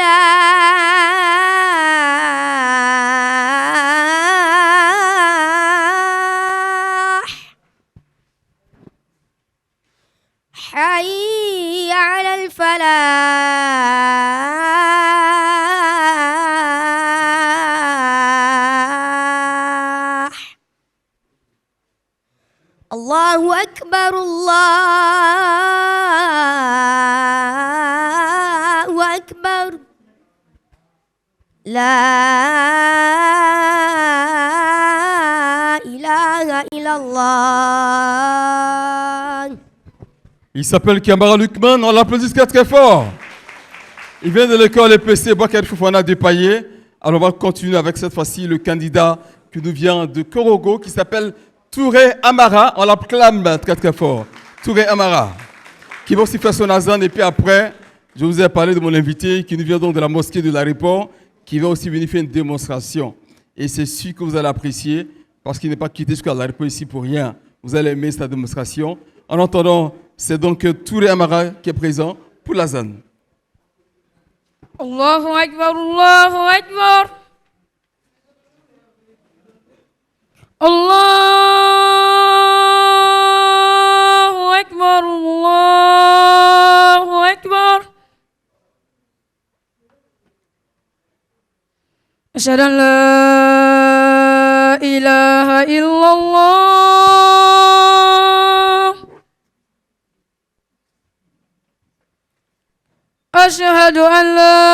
حي على الفلاح. الله أكبر الله أكبر لا إله إلا الله. Il s'appelle Kamara Lukman, on l'applaudit très très fort. Il vient de l'école EPC Bakar Fofana de Paillé. Alors on va continuer avec cette fois-ci le candidat qui nous vient de Korogo qui s'appelle Touré Amara. On l'acclame très très fort. Touré Amara. Qui va aussi faire son azan et puis après, je vous ai parlé de mon invité qui nous vient donc de la mosquée de l'aéroport qui va aussi venir faire une démonstration. Et c'est sûr que vous allez apprécier parce qu'il n'est pas quitté jusqu'à l'aéroport ici pour rien. Vous allez aimer cette démonstration. En attendant, c'est donc Touré Amara qui est présent pour l'azan. Allahu Akbar, Allahu Akbar. Allahu Akbar, Allahu Akbar. Ashhadu an la ilaha illallah. أشهد أن لا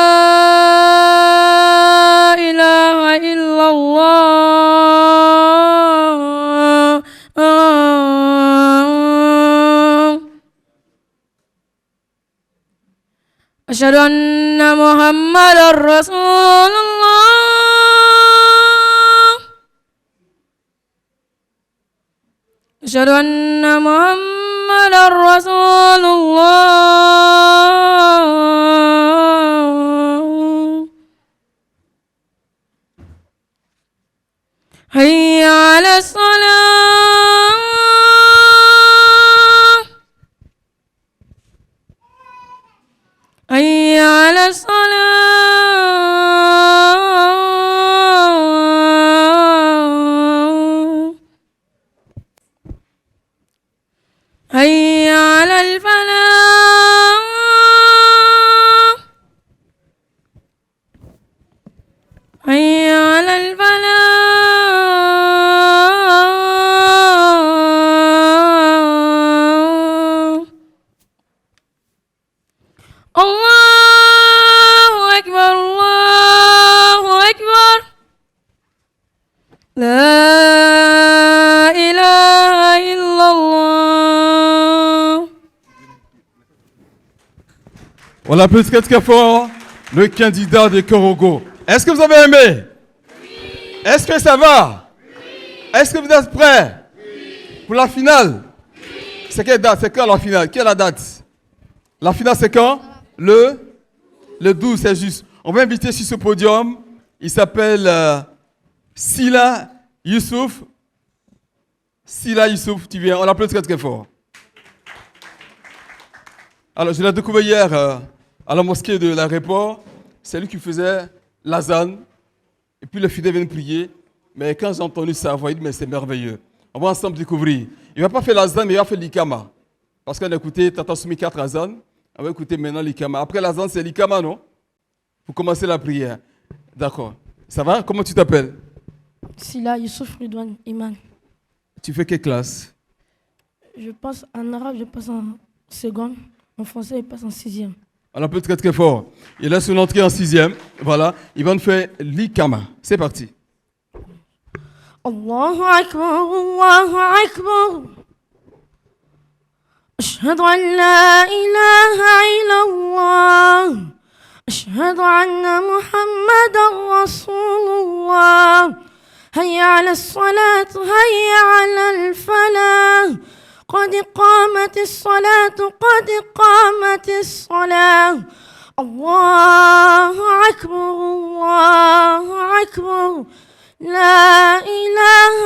إله إلا الله أشهد أن محمدا رسول الله أشهد أن محمدا رسول الله حي على الصلاة حي على الصلاة حي على الفلاح حي على الفلاح الله أكبر الله أكبر لا إله إلا الله. On l'applaudit très très fort, le candidat de Korogo. Est-ce que vous avez aimé? Oui. Est-ce que ça va? Oui. Est-ce que vous êtes prêts? Oui. Pour la finale? Oui. C'est quelle date? C'est quand la finale? Quelle est la date? La finale c'est quand? Le 12, c'est juste. On va inviter sur ce podium, il s'appelle Sila Youssouf. Sila Youssouf, tu viens, on l'applaudit très très fort. Alors je l'ai découvert hier à la mosquée de l'aéroport, c'est lui qui faisait l'azan, et puis le fidèle vient prier, mais quand j'ai entendu sa voix, il dit mais c'est merveilleux. On va ensemble découvrir. Il ne va pas faire l'azan, mais il va faire l'ikama. Parce qu'on a écouté Tata Soumi 4 azan. On va écouter maintenant l'ikama. Après l'azan, c'est l'ikama, non? Pour commencer la prière. D'accord. Ça va? Comment tu t'appelles? Sila Youssouf Ridwan Iman. Tu fais quelle classe? Je passe en arabe, je passe en seconde. En français, je passe en 6e. On peut très très fort. Il a son entrée en 6e. Voilà. Il va nous faire l'ikama. C'est parti. Allahu Akbar, Allahu Akbar. أشهد أن لا إله إلا الله أشهد أن محمدا رسول الله هيا على الصلاة هيا على الفلاح قد قامت الصلاة قد قامت الصلاة الله أكبر الله أكبر لا إله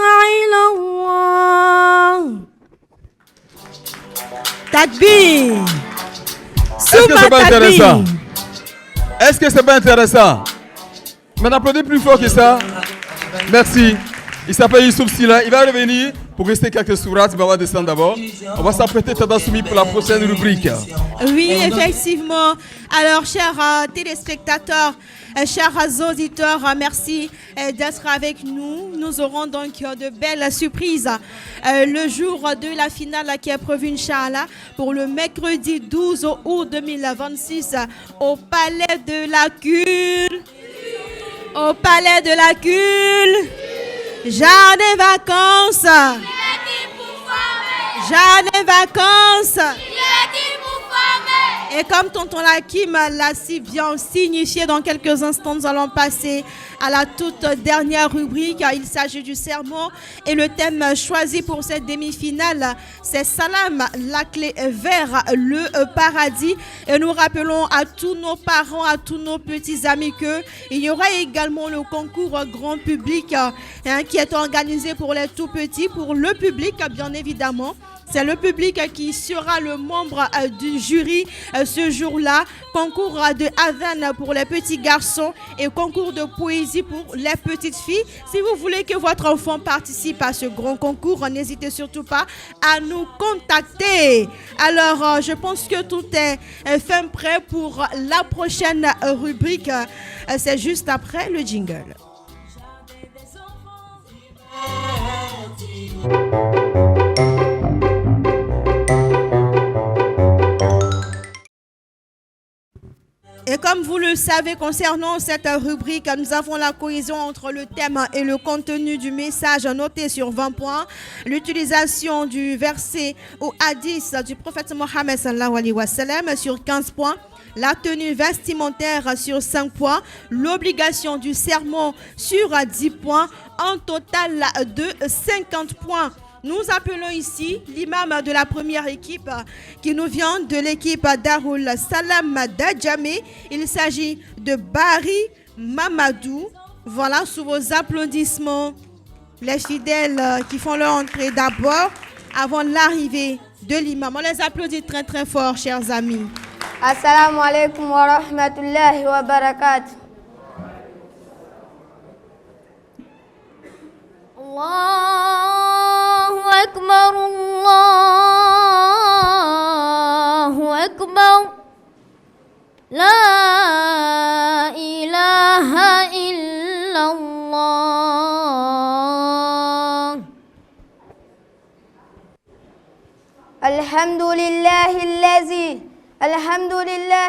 إلا الله. Takbir. Est-ce que c'est pas intéressant? Est-ce que c'est pas intéressant? Mais applaudissez plus fort que ça. Merci. Il s'appelle Youssouf Sila. Il va revenir Pour rester quelques sourates, on va descendre d'abord. On va s'apprêter Tata Soumi pour la prochaine rubrique. Oui, effectivement. Alors, chers téléspectateurs, chers auditeurs, merci d'être avec nous. Nous aurons donc de belles surprises le jour de la finale qui est prévue, Inch'Allah, pour le mercredi 12 août 2026 au Palais de la Cule. Au Palais de la Cule. Jardin vacances. Jardin vacances. Et comme tonton Hakim l'a si bien signifié, dans quelques instants, nous allons passer à la toute dernière rubrique. Il s'agit du sermon et le thème choisi pour cette demi-finale, c'est Salam, la clé vers le paradis. Et nous rappelons à tous nos parents, à tous nos petits amis qu'il y aura également le concours grand public qui est organisé pour les tout petits, pour le public bien évidemment. C'est le public qui sera le membre du jury ce jour-là. Concours de Adhan pour les petits garçons et concours de poésie pour les petites filles. Si vous voulez que votre enfant participe à ce grand concours, n'hésitez surtout pas à nous contacter. Alors, je pense que tout est fin prêt pour la prochaine rubrique. C'est juste après le jingle. Et comme vous le savez, concernant cette rubrique, nous avons la cohésion entre le thème et le contenu du message noté sur 20 points, l'utilisation du verset ou hadith du prophète Mohammed sallallahu alayhi wa sallam sur 15 points, la tenue vestimentaire sur 5 points, l'obligation du sermon sur 10 points, en total de 50 points. Nous appelons ici l'imam de la première équipe qui nous vient de l'équipe Darul Salam d'Adjamé. Il s'agit de Barry Mamadou. Voilà, sous vos applaudissements, les fidèles qui font leur entrée d'abord avant l'arrivée de l'imam. On les applaudit très très fort, chers amis. Assalamu alaikum wa rahmatullahi wa barakatuh. Allahu Akbar, Allahu Akbar, La ilaha illallah. Alhamdulillahi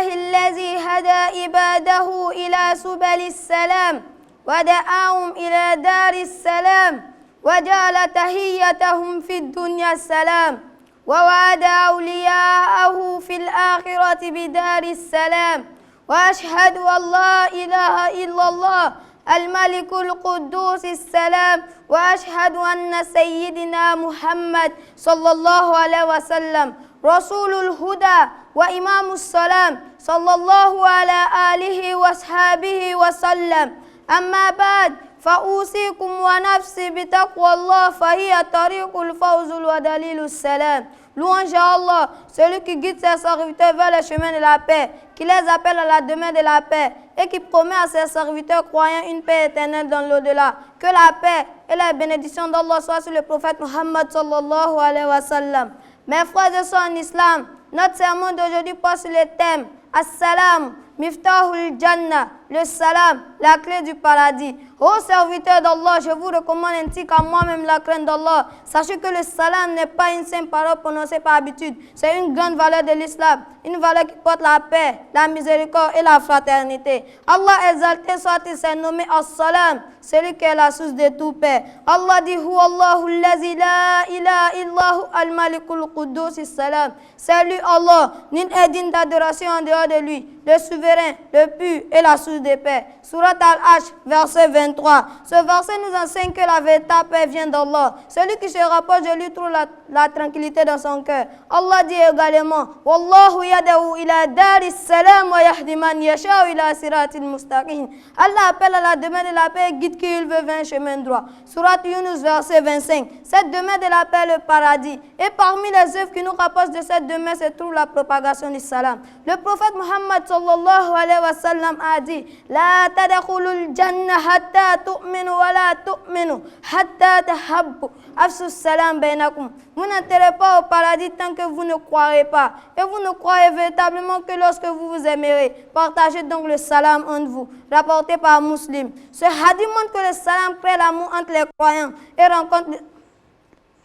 allazi hada ibadahu ila subalis salam ودعاهم إلى دار السلام وجعل تحيتهم في الدنيا السلام ووعد أولياءه في الآخرة بدار السلام وأشهد أن لا إله إلا الله الملك القدوس السلام وأشهد أن سيدنا محمد صلى الله عليه وسلم رسول الهدى وإمام السلام صلى الله على آله وأصحابه وسلم. أما بعد فأوصيكم ونفسي بتقوى الله فهي طريق الفوز ودليل السلام. Louange à Allah, celui qui guide ses serviteurs vers le chemin de la paix, qui les appelle à la demeure de la paix et qui promet à ses serviteurs croyants une paix éternelle dans l'au-delà. Que la paix et la bénédiction d'Allah soient sur le prophète Muhammad sallallahu alayhi wa sallam. Mes frères et sœurs en islam, notre sermon d'aujourd'hui porte sur le thème As-salam, Miftahul Jannah, le salam, la clé du paradis. Ô serviteurs d'Allah, je vous recommande ainsi qu'à moi-même la crainte d'Allah. Sachez que le salam n'est pas une simple parole prononcée par habitude. C'est une grande valeur de l'islam, une valeur qui porte la paix, la miséricorde et la fraternité. Allah exalté soit-il, s'est nommé As-salam, celui qui est la source de tout paix. Allah dit Hu Allahu allazi la ilaha illahu al-malikul quddus salam. C'est lui Allah, nul est digne d'adoration en dehors de lui, le souverain, le pur et la source de paix. Surat Al-Hajj, verset 23. Ce verset nous enseigne que la véritable paix vient d'Allah. Celui qui se rapproche de lui trouve la tranquillité dans son cœur. Allah dit également Wallahu yad'u ila daris salam wa yahdi man yasha'u ila siratil mustaqim. Allah appelle à la demeure de la paix et guide qui il veut vers un chemin droit. Surat Yunus verset 25. Cette demeure de la paix est le paradis. Et parmi les œuvres qui nous rapprochent de cette demeure se trouve la propagation du salam. Le prophète Muhammad sallallahu alayhi wa sallam a dit La tadkhulul jannah hatta tu'minu wa la tu'minu hatta tahabbu afsus salam bainakum. Vous n'entrez pas au paradis tant que vous ne croirez pas. Et vous ne croyez véritablement que lorsque vous vous aimerez. Partagez donc le salam entre vous. Rapporté par Muslim. Ce hadith montre que le salam crée l'amour entre les croyants et rencontre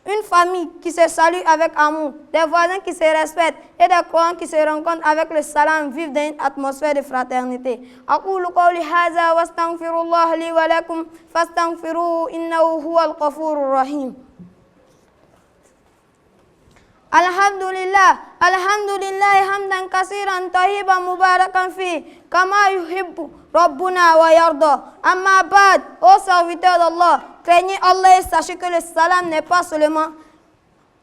une famille qui se salue avec amour, des voisins qui se respectent et des croyants qui se rencontrent avec le salam vivent dans une atmosphère de fraternité. Aqulu qawli hadha wastaghfirullah li wa lakum fastaghfiruhu innahu huwal ghafurur rahim. Alhamdulillah hamdan kasiran tayyiban mubarakan fi kama yuhibbu Rabbuna wa yarda. Amma ba'd, ô serviteurs d'Allah, craignez Allah et sachez que le salam n'est pas seulement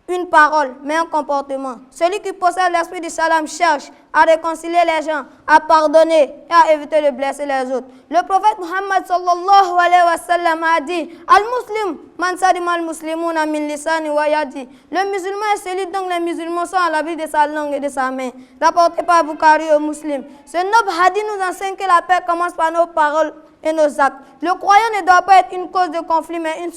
une parole, mais un comportement. Celui qui possède l'esprit du salam cherche à réconcilier les gens, à pardonner et à éviter de blesser les autres. Le prophète Muhammad sallallahu alayhi wa sallam a dit Al-Muslim, man salima al-muslimuna min lisani wa yadi. Le musulman est celui dont les musulmans sont à l'abri de sa langue et de sa main. Rapporté par Bukhari au Muslim. Ce noble hadith nous enseigne que la paix commence par nos paroles et nos actes. Le croyant ne doit pas être une cause de conflit, mais une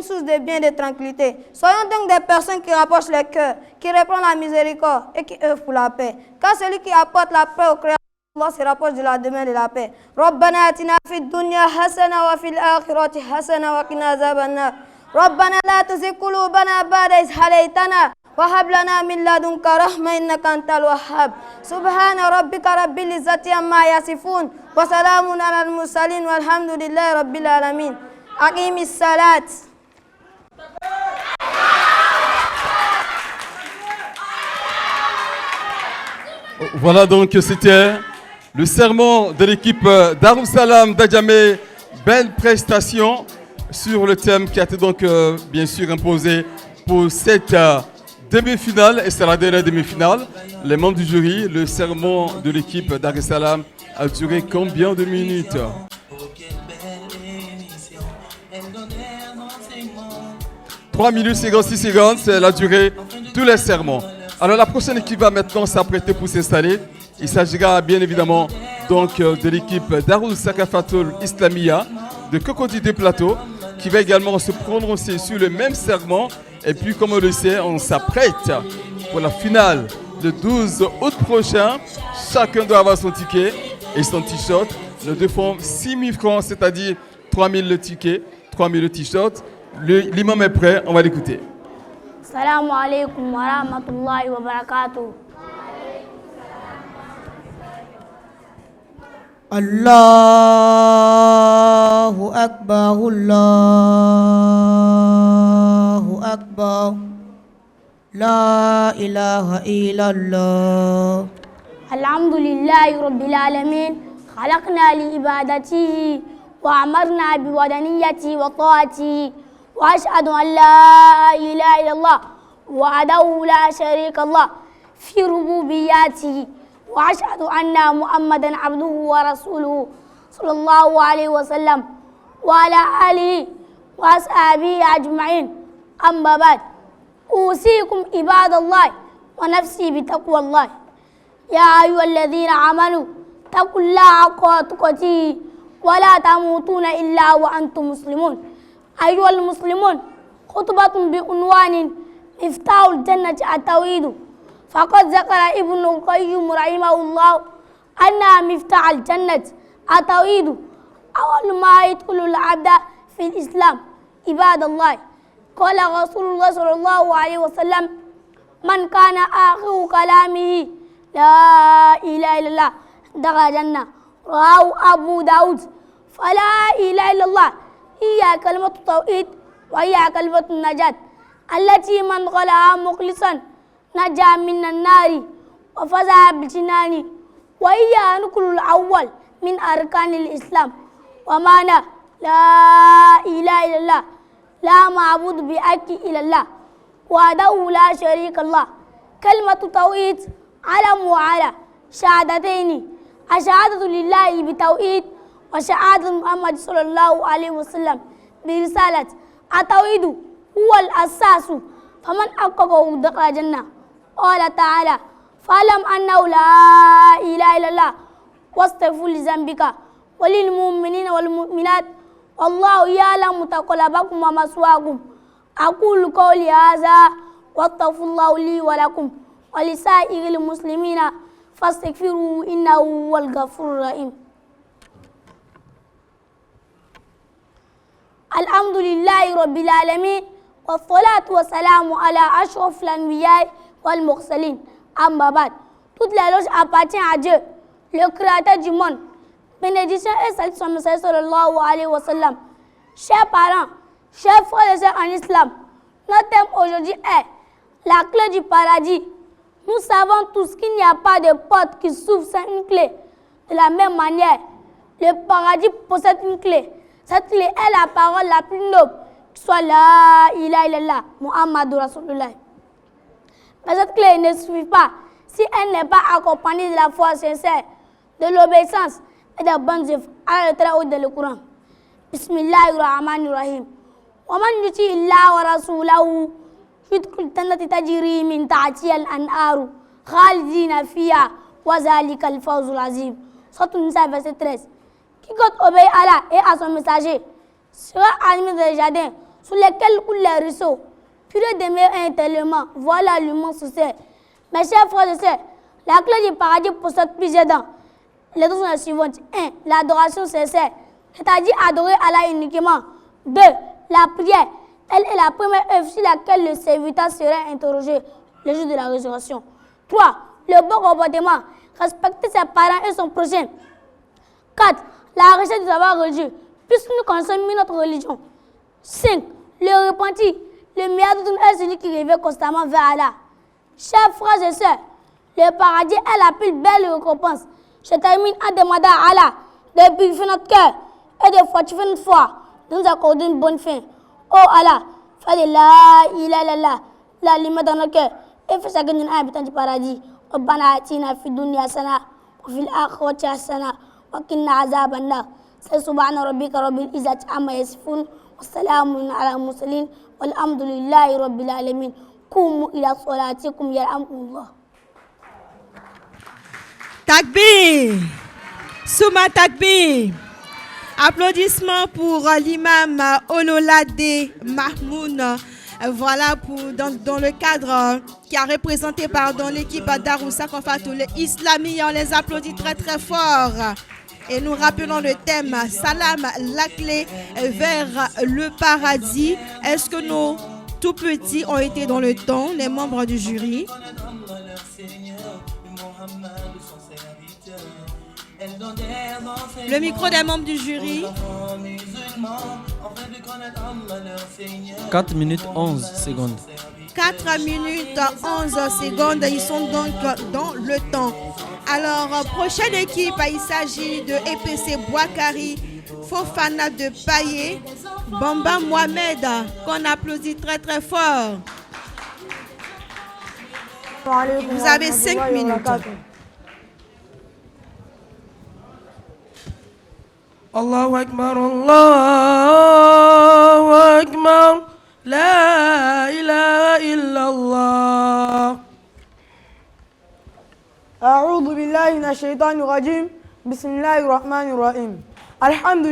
source de bien et de tranquillité. Soyons donc des personnes qui rapprochent les cœurs, qui répandent la miséricorde et qui œuvrent pour la paix. Car celui qui apporte la paix au Créateur, Allah se rapproche de la demeure de la paix. Rabbana atina fid dunya hasana wa fil akhirati hasana wa qina azaban nar. Rabbana la tuzigh qulubana ba'da idh hadaytana wa hab lana min ladunka rahma innaka antal wahhab. Subhana rabbika rabbil izzati amma yasifun wa salamun alal mursalin walhamdulillahi rabbil alamin. Aqimis salat. Voilà donc c'était le sermon de l'équipe Darussalam d'Adjamé. Belle prestation sur le thème qui a été donc bien sûr imposé pour cette demi-finale. Et c'est la dernière demi-finale. Les membres du jury, le sermon de l'équipe Darussalam a duré combien de minutes? 3 minutes 56 secondes, c'est la durée de tous les sermons. Alors la prochaine équipe va maintenant s'apprêter pour s'installer. Il s'agira bien évidemment donc de l'équipe Darul Sakafatul Islamia de Cocody de Plateau qui va également se prononcer sur le même serment. Et puis comme on le sait, on s'apprête pour la finale le 12 août prochain. Chacun doit avoir son ticket et son t-shirt. Nous devons 6 000 francs, c'est-à-dire 3 000 le ticket, 3 000 le t-shirt. L'imam est prêt, on va l'écouter. Assalamu alaikum wa rahmatullahi wa barakatuh. Allahu Akbar, Allahu Akbar. La ilaha illallah. Alhamdulillahi rabbil alamin. Khalaqna li ibadatihi wa amarna bi wadaniyati wa ta'atihi. وأشهد أن لا إله إلا الله وحده لا شريك له في ربوبيته وأشهد أن محمدا عبده ورسوله صلى الله عليه وسلم وعلى آله وأصحابه أجمعين أما بعد أوصيكم عباد الله ونفسي بتقوى الله يا أيها الذين آمنوا اتقوا الله حق تقاته ولا تموتون إلا وأنتم مسلمون أيها المسلمون خطبة بعنوان مفتاح الجنة التوحيد فقد ذكر ابن القيم رحمه الله أن مفتاح الجنة التوحيد أول ما يدخل العبد في الإسلام عباد الله قال رسول الله صلى الله عليه وسلم من كان آخر كلامه لا إله إلا الله دخل الجنة رواه أبو داود فلا إله إلا الله هي كلمة التوحيد وهي كلمة النجاة التي من قالها مخلصا نجا من النار وفزع بالجنان وهي الركن الأول من أركان الإسلام ومعنى لا إله إلا الله لا معبود بحق إلا الله وحده لا شريك له كلمة توحيد علم وعلى شهادتين الشهادة لله بتوحيد وشهادة محمد صلى الله عليه وسلم برسالة. التوحيد هو الأساس فمن حققه دخل الجنة. قال تعالى فاعلم أنه لا إله إلا الله واستغفر لذنبك وللمؤمنين والمؤمنات والله يعلم متقلبكم ومثواكم. أقول قولي هذا واستغفر الله لي ولكم ولسائر المسلمين فاستغفروه إنه هو الغفور الرحيم. الحمد لله رب العالمين والصلاة والسلام على أشرف الأنبياء والمرسلين. Amma bad, toute la loge appartient à Dieu, le créateur du monde. Bénédiction et salut sur Messiah sallallahu alayhi wa sallam. Chers parents, chers frères et sœurs en islam, notre thème aujourd'hui est la clé du paradis. Nous savons tous qu'il n'y a pas de porte qui s'ouvre sans une clé. De la même manière, le paradis possède une clé. Cette clé est la parole la plus noble, qui soit la ilaha illallah, Muhammadur Rasulullah. Mais cette clé ne suffit pas si elle n'est pas accompagnée de la foi sincère, de l'obéissance et des bonnes œuvres. Allah le Très-Haut dans le Coran. Bismillahirrahmanirrahim. Wa man yuti illa wa rasulahu yudkhil jannata tajri min tahtiha al-anharu khalidina fiha wa zalika al-fawzul azim. Sourate Nisa verset 13. Quiconque obéit à Allah et à son messager sera animé dans les jardins sous lesquels coulent les ruisseaux. Purée de mer intérieurement, voilà l'humain succès. Mes chers frères et sœurs, la clé du paradis possède plusieurs dents. Les deux sont les suivantes. 1. L'adoration sincère, c'est-à-dire adorer Allah uniquement. 2. La prière, elle est la première œuvre sur laquelle le serviteur sera interrogé le jour de la résurrection. 3. Le bon comportement, respecter ses parents et son prochain. 4. La recherche du savoir religieux, puisque nous connaissons mieux notre religion. 5. Le repentir. Le meilleur de tout est celui qui revient constamment vers Allah. Chers frères et sœurs, le paradis est la plus belle récompense. Je termine en demandant à Allah de purifier notre cœur et de fortifier notre foi, de nous accorder une bonne fin. Oh Allah, fais de la ilaha illallah la lumière dans nos cœurs et fais chacun d'un habitant du paradis. ربنا آتنا في الدنيا حسنة وفي الآخرة حسنة وقنا عذاب النار. سبحان ربك رب العزة عما يصفون والسلام على المرسلين والحمد لله رب العالمين. قوموا إلى صلاتكم يرحمكم الله. Takbir. Souma Takbir. Applaudissements pour l'imam Ololade Mahmoud. Voilà dans le cadre qui a représenté l'équipe Daroussa Kofatul Islami. On les applaudit très très fort. Et nous rappelons le thème Salam, la clé vers le paradis. Est-ce que nos tout petits ont été dans le temps, les membres du jury? Le micro des membres du jury. 4 minutes 11 secondes. 4 minutes 11 secondes. Ils sont donc dans le temps. Alors, prochaine équipe, il s'agit de EPC Boakari, Fofana de Paye, Bamba Mohamed, qu'on applaudit très très fort. Vous avez 5 minutes. Allahu Akbar, Allahu Akbar, la ilaha illallah. أعوذ بالله من الشيطان الرجيم بسم الله الرحمن الرحيم الحمد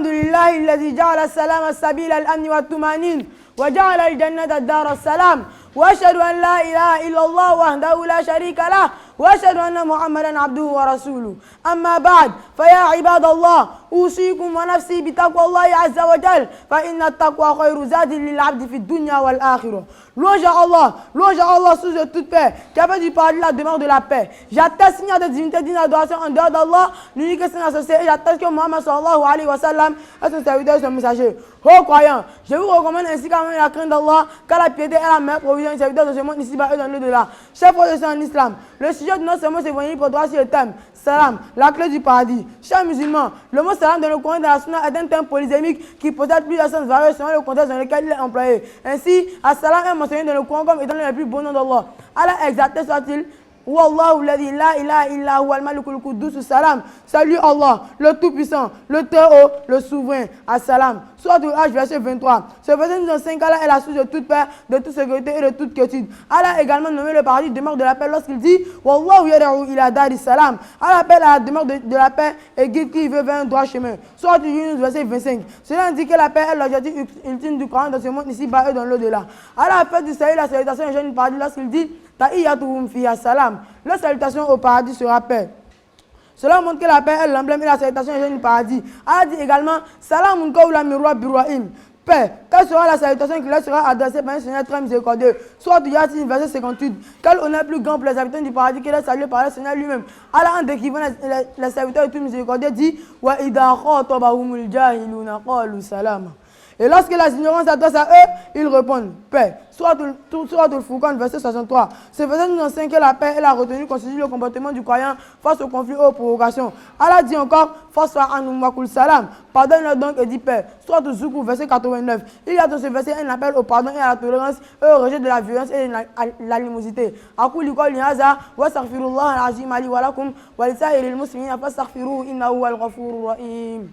لله الذي جعل السلام السبيل الأمن والطمأنينة وجعل الجنة الدار السلام وأشهد أن لا إله إلا الله وحده لا شريك له وأشهد أن محمدا عبده ورسوله أما بعد فيا عباد الله أوصيكم ونفسي بتقوى الله عز وجل فإن التقوى خير زاد للعبد في الدنيا والآخرة. Louange à Allah, sous de toute paix, qui a fait du paradis la demeure de la paix. J'atteste qu'il n'y a de divinité digne d'adoration en dehors d'Allah, l'unique et saint associé, et j'atteste que Muhammad sallallahu alayhi wa sallam est son serviteur et son messager. Ô croyants, je vous recommande ainsi qu'à la crainte d'Allah, car la piété est la meilleure provision du serviteur de ce monde ici-bas et dans l'au-delà. Chers frères et sœurs en islam, le sujet de notre sermon s'est venu pour droit sur le thème Salam, la clé du paradis. Chers musulmans, le mot salam dans le Coran et dans la Sunna est un terme polysémique qui possède plusieurs sens variés selon le contexte dans lequel il est employé. Ainsi, as-salam est mentionné dans le Coran comme étant le plus beau nom d'Allah. Allah exalté soit-il. Wallahu alladhi la ilaha illa huwa al-malikul quddus salam. Salut Allah, le tout-puissant, le très-haut, le souverain. As-salam. Sourate Al-Hajj, verset 23. Ce verset nous enseigne qu'Allah est la source de toute paix, de toute sécurité et de toute quiétude. Allah a également nommé le paradis demeure de la paix lorsqu'il dit Wallahu yad'u ila daris salam. Allah appelle à la demeure de la paix et guide qui veut vers un droit chemin. Sourate Yunus, verset 25. Cela indique que la paix est l'objectif ultime du Coran dans ce monde ici-bas et dans l'au-delà. Allah a fait du salut la salutation des gens du paradis lorsqu'il dit Tahiyyatuhum fiha salam. La salutation au paradis sera paix. Cela montre que la paix est l'emblème et la salutation des gens du paradis. Allah dit également Salamun qawlan min rabbir rahim. Paix. Quelle sera la salutation qui leur sera adressée par un Seigneur très miséricordieux? Soit du Yasin, verset 58. Quel honneur plus grand pour les habitants du paradis que d'être salué par le Seigneur lui-même. Allah, en décrivant les serviteurs de tout miséricordieux, dit Wa idha khatabahumul jahiluna qalu salama. Et lorsque la ignorance s'adresse à eux, ils répondent paix. Sourate Al-Furqan, verset 63. Ce verset nous enseigne que la paix et la retenue constituent le comportement du croyant face aux conflits et aux provocations. Allah dit encore Fasfa anhum wa qul salam. Pardonne-leur donc et dis paix. Sourate Al-Zukhruf, verset 89. Il y a dans ce verset un appel au pardon et à la tolérance et au rejet de la violence et de l'animosité. Aqulu qawli hadha wa astaghfirullah al-azim li wa lakum wa lisa'iril muslimina fastaghfiruhu innahu huwal ghafurur rahim.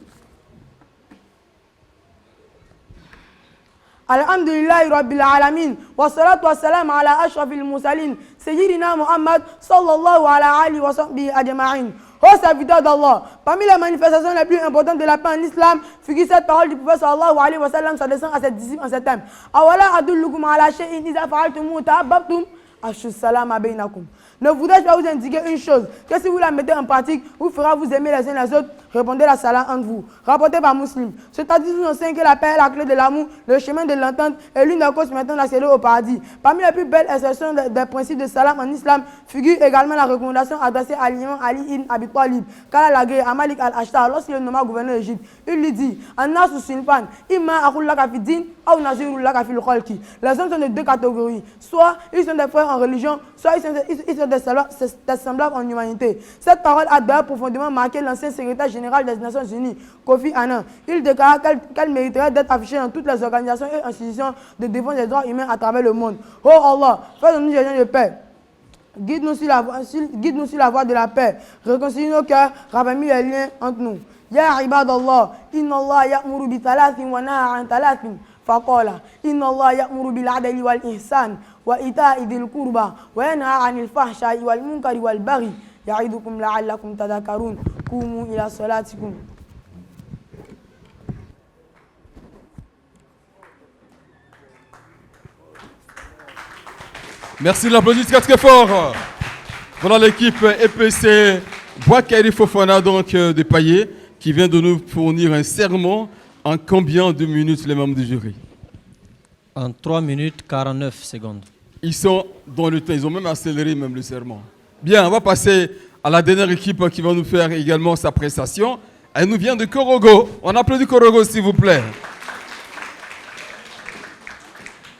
Alhamdulillahi Rabbil Alamin wa salatu wa salam ala ashrafil mursalin Sayyidina Muhammad sallallahu alayhi wa sahbihi ajma'in. Ô serviteur d'Allah, parmi les manifestations les plus importantes de la paix en islam, figure cette parole du prophète sallallahu alayhi wa sallam s'adressant à ses disciples en ces termes. Awala adullukum ala shay'in idha fa'altum ta'abbabtum ashu salama bainakum. Ne voudrais-je pas vous indiquer une chose, que si vous la mettez en pratique, vous fera vous aimer les uns les autres, répondez la salam entre vous. Rapporté par Muslim. Ce hadith nous enseigne que la paix est la clé de l'amour, le chemin de l'entente et l'une des causes permettant d'accéder au paradis. Parmi les plus belles expressions des principes de salam en islam, figure également la recommandation adressée à l'imam Ali ibn Abi Talib, qu'Allah l'a gré à Malik al-Ashtar lorsqu'il est nommé gouverneur d'Égypte. Il lui dit An-nasu sinfan, imma akhul laka fi din, ou nazirul laka fil khalqi. Les hommes sont de deux catégories. Soit ils sont des frères en religion, soit ils sont des semblables en humanité. Cette parole a d'ailleurs profondément marqué l'ancien secrétaire général des Nations Unies, Kofi Annan. Il déclara qu'elle mériterait d'être affichée dans toutes les organisations et institutions de défense des droits humains à travers le monde. Oh Allah, fais-nous des gens de paix. Guide-nous sur la voie de la paix. Réconcilie nos cœurs, raffermis les liens entre nous. Ya ibadallah, inna Allah ya'muru bi thalathin wa naha an thalathin. فقال إن الله يأمر بالعدل والإحسان وإيتاء ذي القربى وينهى عن الفحشاء والمنكر والبغي يعظكم لعلكم تذكرون قوموا إلى صلاتكم. Merci de l'applaudissement très fort. Voilà l'équipe EPC Boakairi Fofana donc de Paillé qui vient de nous fournir un sermon. En combien de minutes les membres du jury? En 3 minutes 49 secondes. Ils sont dans le temps, ils ont même accéléré même le serment. Bien, on va passer à la dernière équipe qui va nous faire également sa prestation. Elle nous vient de Korogo. On applaudit Korogo s'il vous plaît.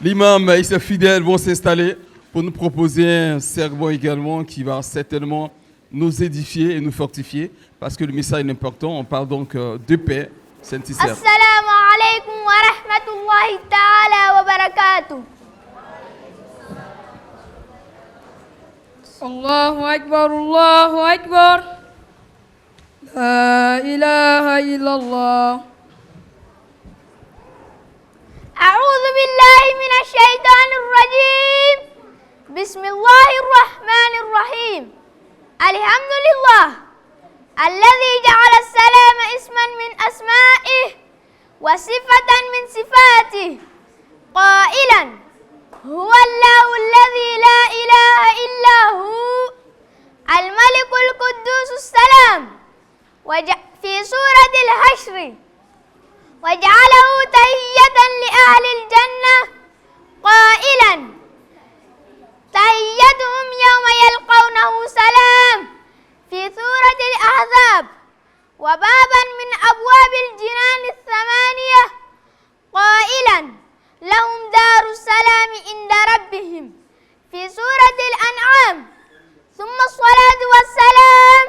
L'imam et ses fidèles vont s'installer pour nous proposer un sermon également qui va certainement nous édifier et nous fortifier parce que le message est important. On parle donc de paix. Assalamu alaikum wa rahmatullahi ta'ala wa barakatuh. Allahu Akbar, Allahu Akbar. La ilaha illallah. A'udhu billahi minash shaitanir rajim. Bismillahir rahmanir rahim. Alhamdulillah. الذي جعل السلام اسما من أسمائه وصفة من صفاته قائلا هو الله الذي لا إله إلا هو الملك القدوس السلام في سورة الحشر وجعله تحية لأهل الجنة قائلا تحيتهم يوم يلقونه سلام في سورة الأحزاب وبابا من أبواب الجنان الثمانية قائلا لهم دار السلام عند ربهم في سورة الأنعام ثم الصلاة والسلام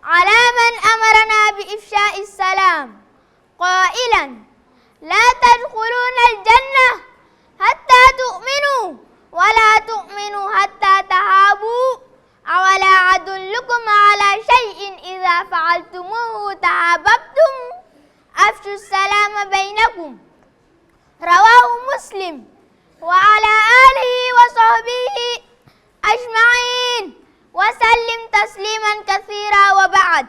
على من أمرنا بإفشاء السلام على شيء إذا فعلتموه تحاببتم أفشوا السلام بينكم رواه مسلم وعلى آله وصحبه أجمعين وسلم تسليما كثيرا وبعد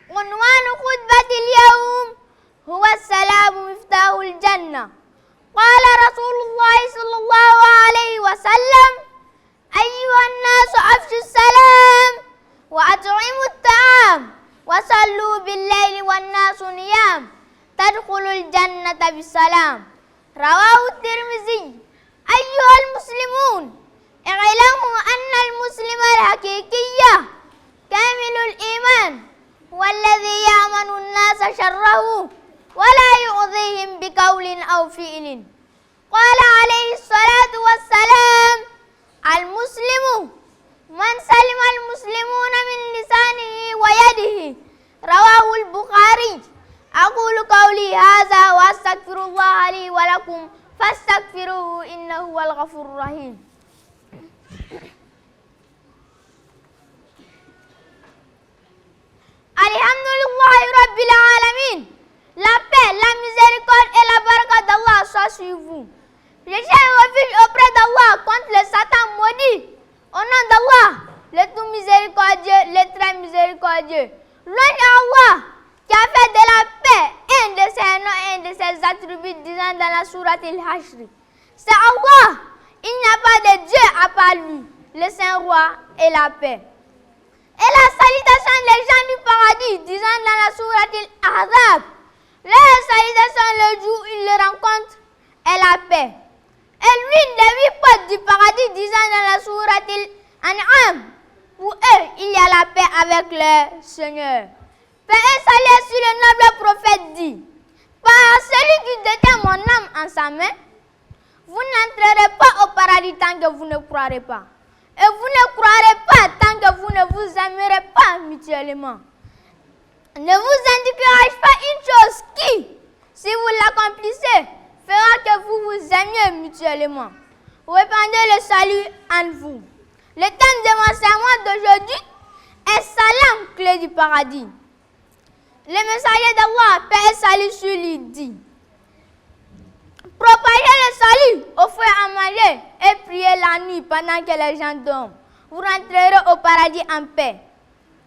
عنوان خطبة اليوم هو السلام مفتاح الجنة قال رسول الله صلى الله عليه وسلم أيها الناس أفشوا السلام وأطعموا الطعام وصلوا بالليل والناس نيام تدخلوا الجنة بالسلام رواه الترمذي أيها المسلمون اعلموا أن المسلم الحقيقي كامل الإيمان هو الذي يأمن الناس شره ولا يؤذيهم بقول أو فعل قال عليه الصلاة والسلام المسلم من سلم المسلمون من لسانه ويده رواه البخاري أقول قولي هذا وأستغفر الله لي ولكم فاستغفروه إنه هو الغفور الرحيم Alhamdulillah Rabbil Alamin. La paix, la miséricorde et la baraka d'Allah soient sur vous. Je cherche refuge auprès d'Allah contre le Satan maudit. Au nom d'Allah, le tout miséricordieux, le très miséricordieux. Louange à Allah qui a fait de la paix un de ses noms et un de ses attributs disant dans la sourate Al-Hashr. C'est Allah, il n'y a pas de Dieu à part lui, le Saint Roi et la paix. Et la salutation des gens du paradis, disant dans la sourate Al-Ahzab, leur salutation le jour où ils le rencontrent est la paix. Et l'une des 8 portes du paradis, disant dans la sourate Al-An'am, pour eux, il y a la paix avec leur Seigneur. Paix et salut sur le noble prophète dit, par celui qui détient mon âme en sa main, vous n'entrerez pas au paradis tant que vous ne croirez pas. Et vous ne croirez pas tant que vous ne vous aimerez pas mutuellement. Ne vous indiquerai-je pas une chose qui, si vous l'accomplissez, fera que vous vous aimiez mutuellement. Répandez le salut en vous. Le thème de mon sermon d'aujourd'hui est Salam, clé du paradis. Le messager d'Allah, paix et salut sur lui, dit: propagez le salut, offrez à manger et priez la nuit pendant que les gens dorment. Vous rentrerez au paradis en paix.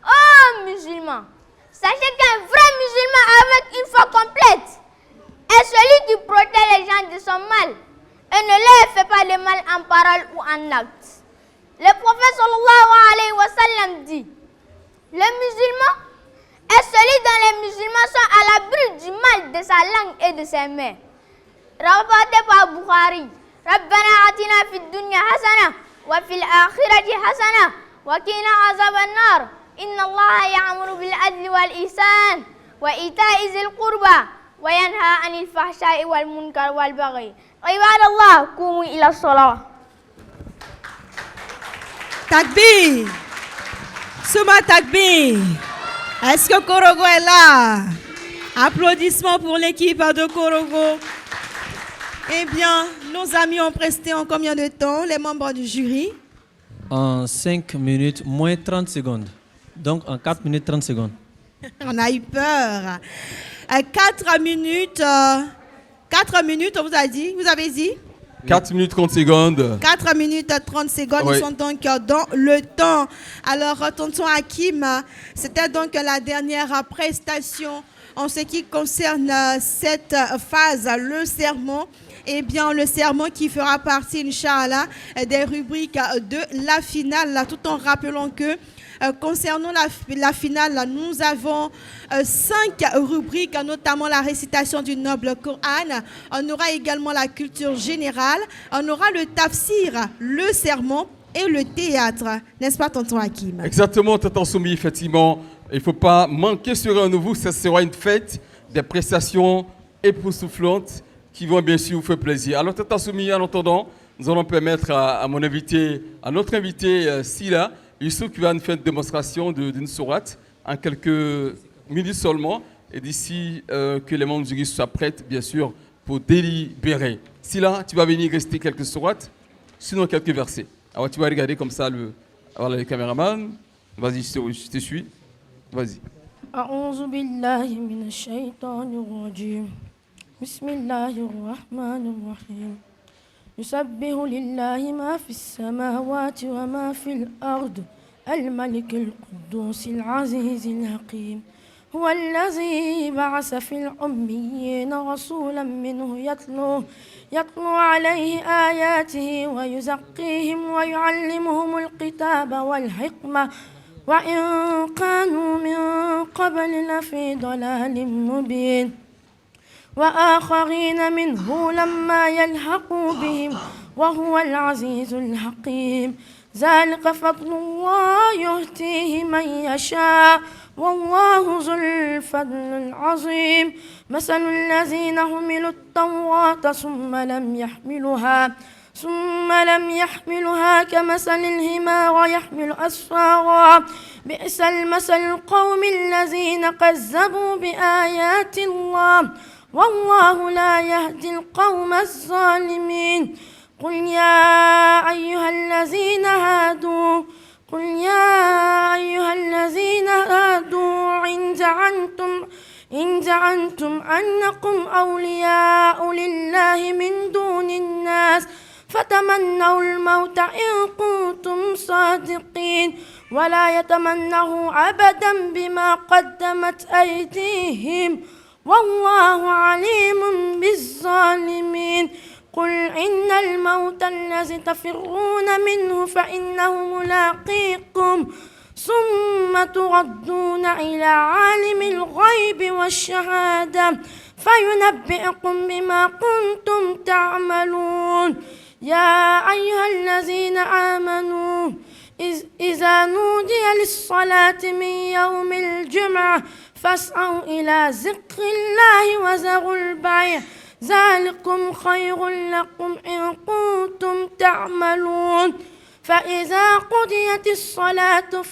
Oh musulmans, sachez qu'un vrai musulman avec une foi complète est celui qui protège les gens de son mal et ne leur fait pas de mal en parole ou en acte. Le prophète sallallahu alayhi wa sallam dit: le musulman est celui dont les musulmans sont à l'abri du mal de sa langue et de ses mains. Rapporté par Bukhari. Rabbana atina fid dunya hasana wa fil akhirati hasana wa qina azaban nar. Inna Allah ya'muru bil adli wal ihsan wa ita'i zil qurba wa yanha 'anil fahsha'i wal munkar wal baghi. Ibadallah, qumu ila shalah. Takbir. Souma Takbir. Est-ce que Korogo est là? Applaudissements pour l'équipe de Korogo. Eh bien, nos amis ont presté en combien de temps, les membres du jury? En 5 minutes, moins 30 secondes. Donc en 4 minutes 30 secondes. On a eu peur. 4 minutes, 4 minutes, on vous a dit, vous avez dit? 4 minutes 30 secondes. 4 minutes 30 secondes, oui. Ils sont donc dans le temps. Alors, tonton Hakim, c'était donc la dernière prestation en ce qui concerne cette phase, le sermon. Eh bien, le sermon qui fera partie, Inch'Allah, des rubriques de la finale, tout en rappelant que concernant la finale, nous avons 5 rubriques, notamment la récitation du noble Coran. On aura également la culture générale. On aura le tafsir, le sermon et le théâtre. N'est-ce pas, tonton Hakim? Exactement, tonton Soumi, effectivement. Il ne faut pas manquer ce rendez-vous. Ça sera une fête des prestations époustouflantes qui vont bien sûr vous faire plaisir. Alors, tonton Soumi, en attendant, nous allons permettre à notre invité, Sila, Youssouf, qui va nous faire une démonstration d'une sourate en quelques minutes seulement. Et d'ici que les membres du jury soient prêts, bien sûr, pour délibérer. Sila, tu vas venir réciter quelques sourates, sinon quelques versets. Alors, tu vas regarder comme ça les caméramans. Vas-y, je te suis. Vas-y. أعوذ بالله من الشيطان الرجيم بسم الله الرحمن الرحيم يسبح لله ما في السماوات وما في الأرض الملك القدوس العزيز الحكيم هو الذي بعث في الأميين رسولا منه يتلو عليه آياته ويزكيهم ويعلمهم الكتاب والحكمة وإن كانوا من قبل لفي ضلال مبين وآخرين منه لما يلحقوا بهم وهو العزيز الحكيم ذلك فضل الله يؤتيه من يشاء والله ذو الفضل العظيم مثل الذين حملوا التوراة ثم لم يحملها كمثل الحمار يحمل أسفارا بئس المثل القوم الذين كذبوا بآيات الله والله لا يهدي القوم الظالمين قل يا أيها الذين هادوا إن زعمتم أنكم أولياء لله من دون الناس فتمنوا الموت إن كنتم صادقين ولا يتمنه أبدا بما قدمت أيديهم والله عليم بالظالمين قل إن الموت الذي تفرون منه فإنه ملاقيكم ثم تردون إلى عالم الغيب والشهادة فينبئكم بما كنتم تعملون يا أيها الذين آمنوا إذا نودي للصلاة من يوم الجمعة فاسعوا إلى ذكر الله وذروا البيع ذلكم خير لكم إن كنتم تعملون فإذا قضيت الصلاة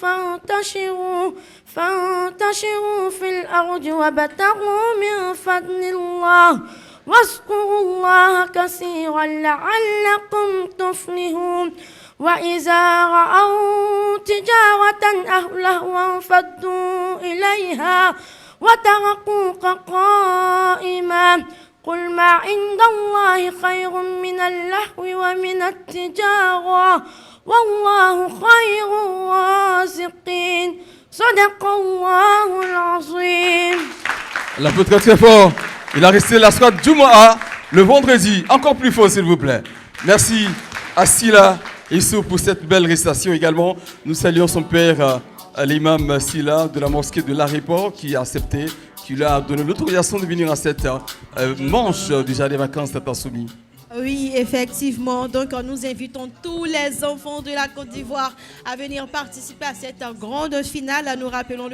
فانتشروا في الأرض وابتغوا من فضل الله واذكروا الله كثيرا لعلكم تفلحون وإذا رأوا تجارة أو لهوا انفضوا إليها وتركوك قائما قل ما عند الله خير من اللهو ومن التجارة والله خير الرازقين صدق الله العظيم. La peut très très fort. Il a resté la soirée Jumu'ah le vendredi. Encore plus fort s'il vous plaît. Merci à Sila Issou pour cette belle récitation également. Nous saluons son père, l'imam Sila de la mosquée de l'aéroport qui a accepté, qui lui a donné l'autorisation de venir à cette manche du jardin des vacances Tata Soumi. Oui, effectivement. Donc, nous invitons tous les enfants de la Côte d'Ivoire à venir participer à cette grande finale. Nous rappelons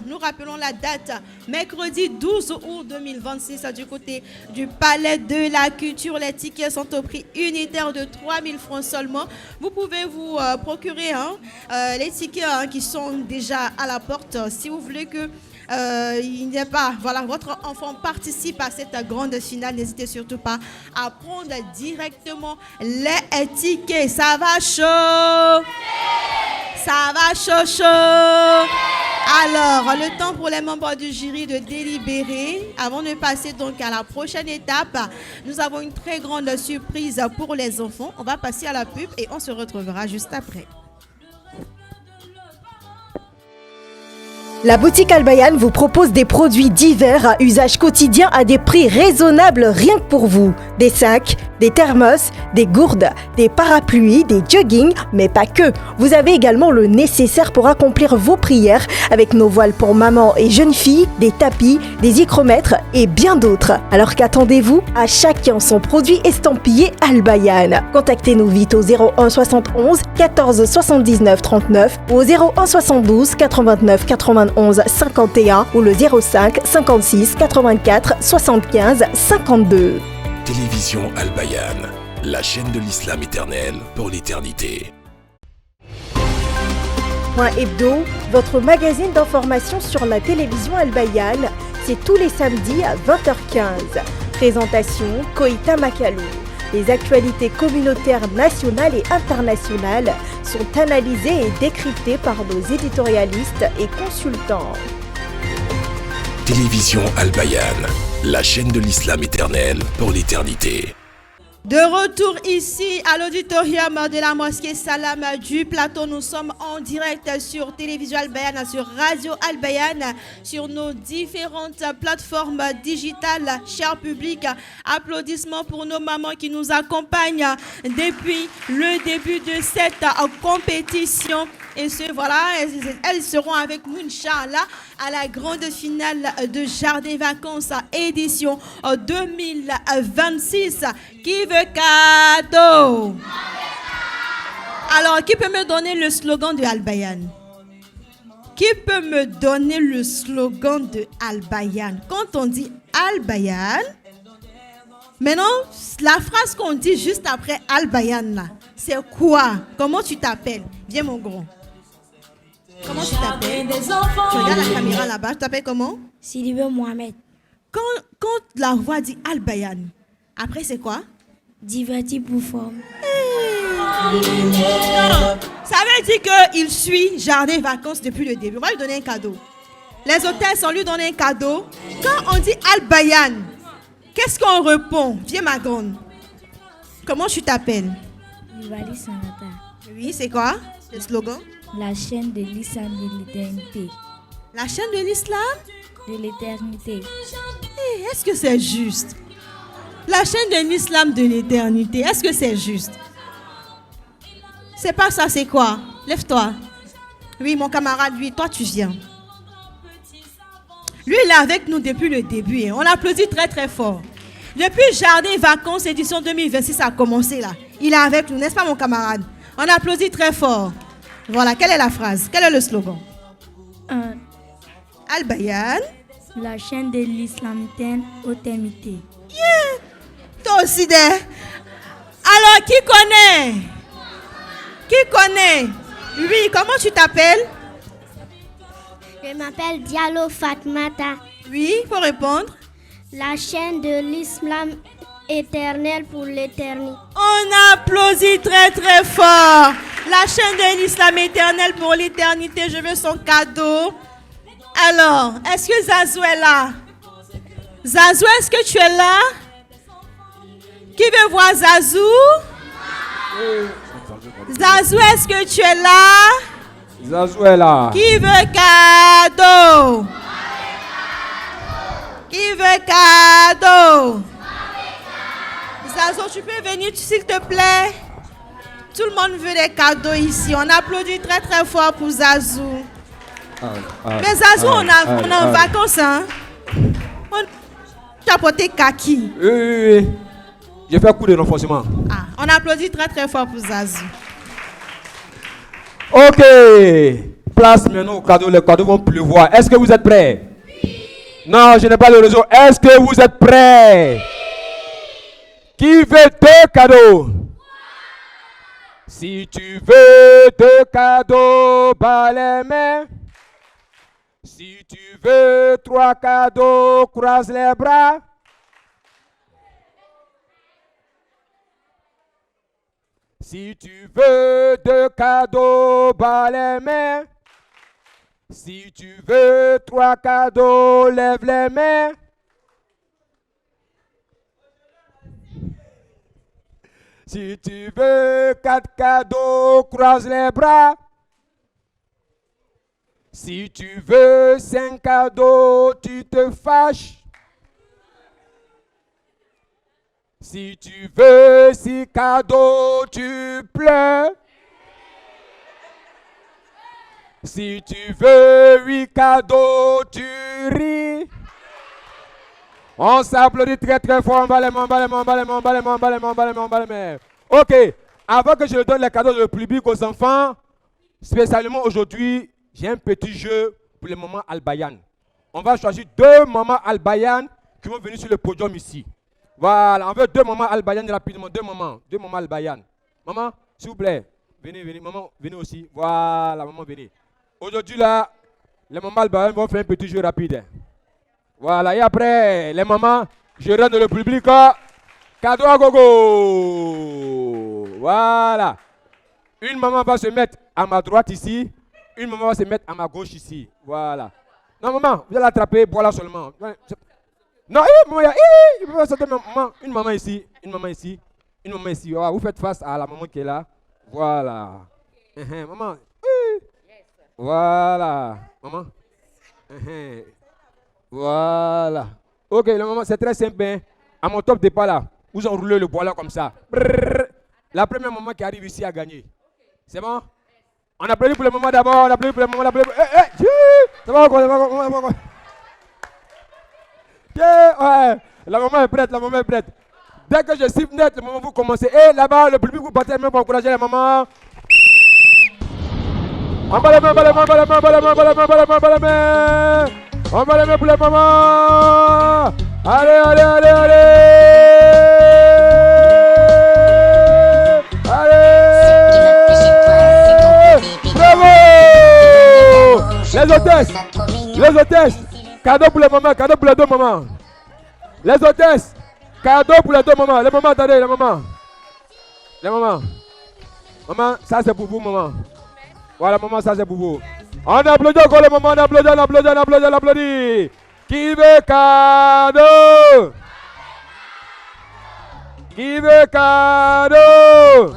nous rappelons la date. Mercredi 12 août 2026 du côté du Palais de la Culture. Les tickets sont au prix unitaire de 3 000 francs seulement. Vous pouvez vous procurer les tickets qui sont déjà à la porte. Si vous voulez que il n'y a pas, voilà, votre enfant participe à cette grande finale, n'hésitez surtout pas à prendre directement les tickets. Ça va chaud? Ça va chaud? Alors, le temps pour les membres du jury de délibérer. Avant de passer donc à la prochaine étape, nous avons une très grande surprise pour les enfants. On va passer à la pub et on se retrouvera juste après. La boutique Al-Bayan vous propose des produits divers à usage quotidien à des prix raisonnables rien que pour vous. Des sacs, des thermos, des gourdes, des parapluies, des joggings, mais pas que. Vous avez également le nécessaire pour accomplir vos prières avec nos voiles pour maman et jeunes filles, des tapis, des hygromètres et bien d'autres. Alors qu'attendez-vous? À chacun son produit estampillé Al-Bayan. Contactez-nous vite au 01 71 14 79 39 ou au 01 72 89 91 51 ou le 05 56 84 75 52. Télévision Al-Bayan, la chaîne de l'islam éternel pour l'éternité. Point Hebdo, votre magazine d'information sur la télévision Al-Bayan, c'est tous les samedis à 20h15. Présentation Koïta Makalou. Les actualités communautaires nationales et internationales sont analysées et décryptées par nos éditorialistes et consultants. Télévision Al-Bayan, la chaîne de l'islam éternel pour l'éternité. De retour ici à l'auditorium de la mosquée Salam du Plateau. Nous sommes en direct sur Télévision Al-Bayan, sur Radio Al-Bayan, sur nos différentes plateformes digitales. Cher public, applaudissements pour nos mamans qui nous accompagnent depuis le début de cette compétition. Et voilà, elles seront avec nous, Inch'Allah, à la grande finale de Jardin Vacances édition 2026. Qui veut cadeau? Alors, qui peut me donner le slogan de Al-Bayan? Qui peut me donner le slogan de Al-Bayan? Quand on dit Al-Bayan, maintenant, la phrase qu'on dit juste après Al-Bayan, c'est quoi? Comment tu t'appelles? Viens, mon grand. Comment tu t'appelles? Tu regardes la caméra là-bas. Tu t'appelles comment? Sidibé Mohamed. Quand la voix dit Al-Bayan, après c'est quoi? Diverti pour forme. Ça veut dire qu'il suit Jardin Vacances depuis le début. On va lui donner un cadeau. Les hôtels, on lui donne un cadeau. Quand on dit Al-Bayan, qu'est-ce qu'on répond? Viens ma grande. Comment tu t'appelles? Nivali Sanata. Oui, c'est quoi le slogan? La chaîne de l'islam de l'éternité. La chaîne de l'islam? De l'éternité. Est-ce que c'est juste? La chaîne de l'islam de l'éternité, est-ce que c'est juste? C'est pas ça, c'est quoi? Lève-toi. Oui, mon camarade, lui, toi tu viens. Lui, il est avec nous depuis le début. Hein. On applaudit très très fort. Depuis Jardin Vacances, édition 2026 a commencé là. Il est avec nous, n'est-ce pas mon camarade? On applaudit très fort. Voilà, quelle est la phrase? Quel est le slogan? Al-Bayan. La chaîne de l'islam éternité. Yeah. Toi aussi, alors, qui connaît? Qui connaît? Oui, comment tu t'appelles? Je m'appelle Diallo Fatmata. Oui, il faut répondre. La chaîne de l'islam éternel pour l'éternité. On applaudit très très fort. La chaîne de l'islam éternel pour l'éternité. Je veux son cadeau. Alors, est-ce que Zazou est là? Zazou, est-ce que tu es là? Qui veut voir Zazou? Zazou, est-ce que tu es là? Zazou est là. Qui veut cadeau? Qui veut cadeau? Zazou, tu peux venir s'il te plaît? Tout le monde veut des cadeaux ici. On applaudit très très fort pour Zazou. Mais Zazou, on est en vacances, hein? Tu as porté kaki. Oui. J'ai fait un coup de renforcement. On applaudit très très fort pour Zazou. Ok. Place maintenant au cadeau. Les cadeaux vont pleuvoir. Est-ce que vous êtes prêts? Non, je n'ai pas le réseau. Est-ce que vous êtes prêts? Qui veut 2 cadeaux? Si tu veux 2 cadeaux, bas les mains. Si tu veux 3 cadeaux, croise les bras. Si tu veux 2 cadeaux, bas les mains. Si tu veux 3 cadeaux, lève les mains. Si tu veux 4 cadeaux, croise les bras. Si tu veux 5 cadeaux, tu te fâches. Si tu veux 6 cadeaux, tu pleures. Si tu veux 8 cadeaux, tu ris. On s'applaudit très très fort. Ok, avant que je le donne les cadeaux de public aux enfants, spécialement aujourd'hui, j'ai un petit jeu pour les mamans Al-Bayan. On va choisir 2 mamans Al-Bayan qui vont venir sur le podium ici. Voilà, on veut 2 mamans Al-Bayan rapidement. 2 mamans Al-Bayan. Maman, s'il vous plaît, venez, maman, venez aussi. Voilà, maman, venez. Aujourd'hui là, les mamans Al-Bayan vont faire un petit jeu rapide. Voilà, et après, les mamans, je rends le public. Cadeau à gogo. Voilà. Une maman va se mettre à ma droite ici. Une maman va se mettre à ma gauche ici. Voilà. Non, maman, vous allez l'attraper, voilà seulement. Non, maman, une maman ici, une maman ici, une maman ici. Voilà, vous faites face à la maman qui est là. Voilà. Maman. Voilà. Maman. Voilà. Ok, la maman, c'est très simple. Hein. À mon top départ là, vous enroulez le bois là comme ça. Brrr. La première maman qui arrive ici a gagné. C'est bon? On applaudit pour le moment d'abord, on applaudit pour le moment d'abord. Ça va encore, ça va encore. Ouais. La maman est prête, la maman est prête. Dès que je siffle net, le moment vous commencez. Et là-bas, le public vous battez la main pour encourager la maman. On bat les mains, on bat les mains, on bat les mains, on bat les main, on bat les mains, on bat les mains, on bat les mains. On bat les mains pour la maman. Allez, allez, allez, allez. Allez. Bravo. Les hôtesses, cadeau pour les mamans, cadeau pour les deux mamans. Les hôtesses, cadeau pour les deux mamans. Les mamans, attendez, les mamans. Les mamans. Maman, ça c'est pour vous, maman. Voilà, maman, ça c'est pour vous. On applaudit encore les mamans, on applaudit, on applaudit, on applaudit, on applaudit. Qui veut cadeau? Qui veut cadeau?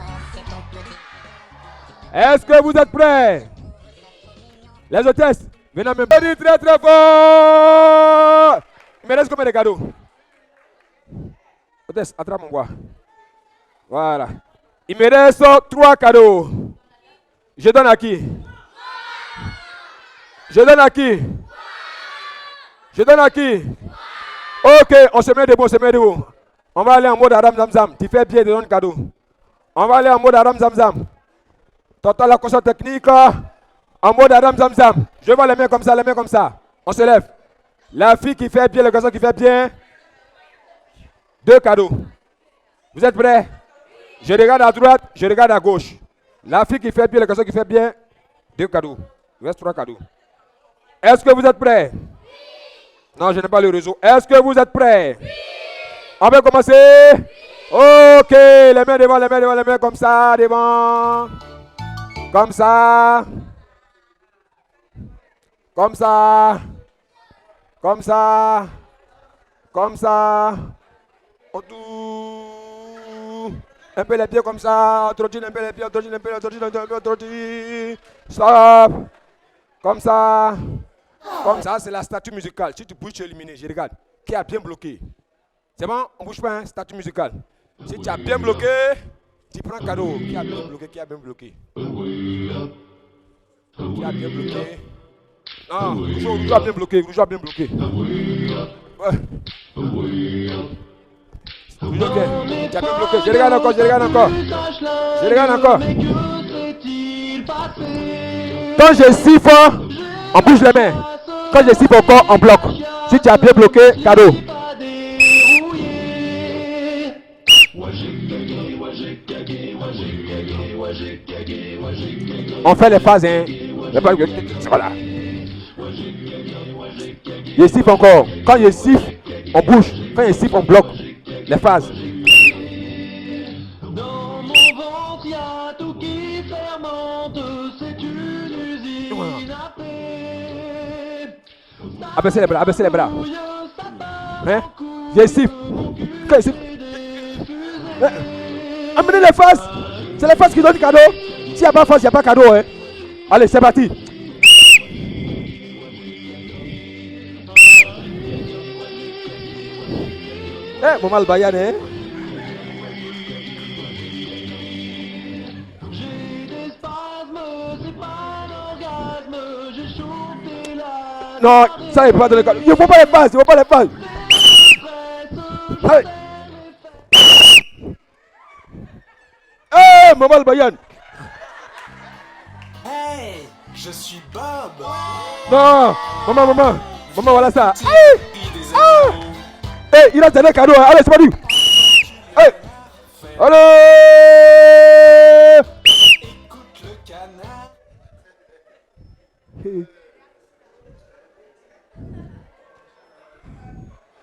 Est-ce que vous êtes prêts? Les hôtesses, venez me dire très très fort. Il me reste combien de cadeaux? Hôtesse, attrape mon bois. Voilà. Il me reste 3 cadeaux. Je donne à qui? Je donne à qui? Je donne à qui? Ok, on se met debout, on se met debout. On va aller en mode Aram Zamzam. Tu fais bien de donner cadeau. On va aller en mode Aram Zamzam. T'entends la conscience technique? En mode Aram Zamzam. Je vois les mains comme ça, les mains comme ça. On se lève. La fille qui fait bien, le garçon qui fait bien. 2 cadeaux. Vous êtes prêts? Je regarde à droite, je regarde à gauche. La fille qui fait bien, le garçon qui fait bien. 2 cadeaux. Il reste 3 cadeaux. Est-ce que vous êtes prêts? Non, je n'ai pas le réseau. Est-ce que vous êtes prêts? On va commencer. Ok, les mains devant, les mains devant, les mains comme ça, devant. Comme ça. Comme ça. Comme ça. Comme ça. On tourne. Un peu les pieds comme ça. On trottine un peu les pieds, on trottine un peu, on trottine un peu, on trottine. Stop. Comme ça. Comme ça, c'est la statue musicale. Si tu bouges, tu es éliminé. Je regarde. Qui a bien bloqué? C'est bon? On ne bouge pas, hein? Statue musicale. Si tu as bien bloqué, tu prends un cadeau. Qui a bien bloqué? Qui a bien bloqué? Qui a bien bloqué? Non, Rougeau a bien bloqué. Rougeau a bien bloqué. Ouais. Rougeau, ok. Tu as bien bloqué. Je regarde encore, je regarde encore. Je regarde encore. Quand je siffle, on bouge les mains. Quand je siffle encore, on bloque. Si tu as bien bloqué, cadeau. On fait les phases, hein. Voilà. Je siffle encore. Quand je siffle, on bouge. Quand je siffle, on bloque. Les phases. Dans mon ventre, y a tout qui fermente. C'est une usine à paix. Abaissez les bras, abaissez les bras. Hein? Je siffle. Quand je siffle. Amenez les faces. C'est les faces qui donnent cadeau. S'il n'y a pas face, il n'y a pas cadeau. Hein? Allez, c'est parti. Eh, maman Albayan, hein? Non, ça n'est pas dans le cadre. Il ne faut pas les passes, il ne faut pas les passes. Allez. Hey, maman Albayan. Hey, je suis Bob. Non, maman, voilà ça. Hey, hey, il a donné cadeau. Allez, c'est parti. Hey, allez. Écoute le canard.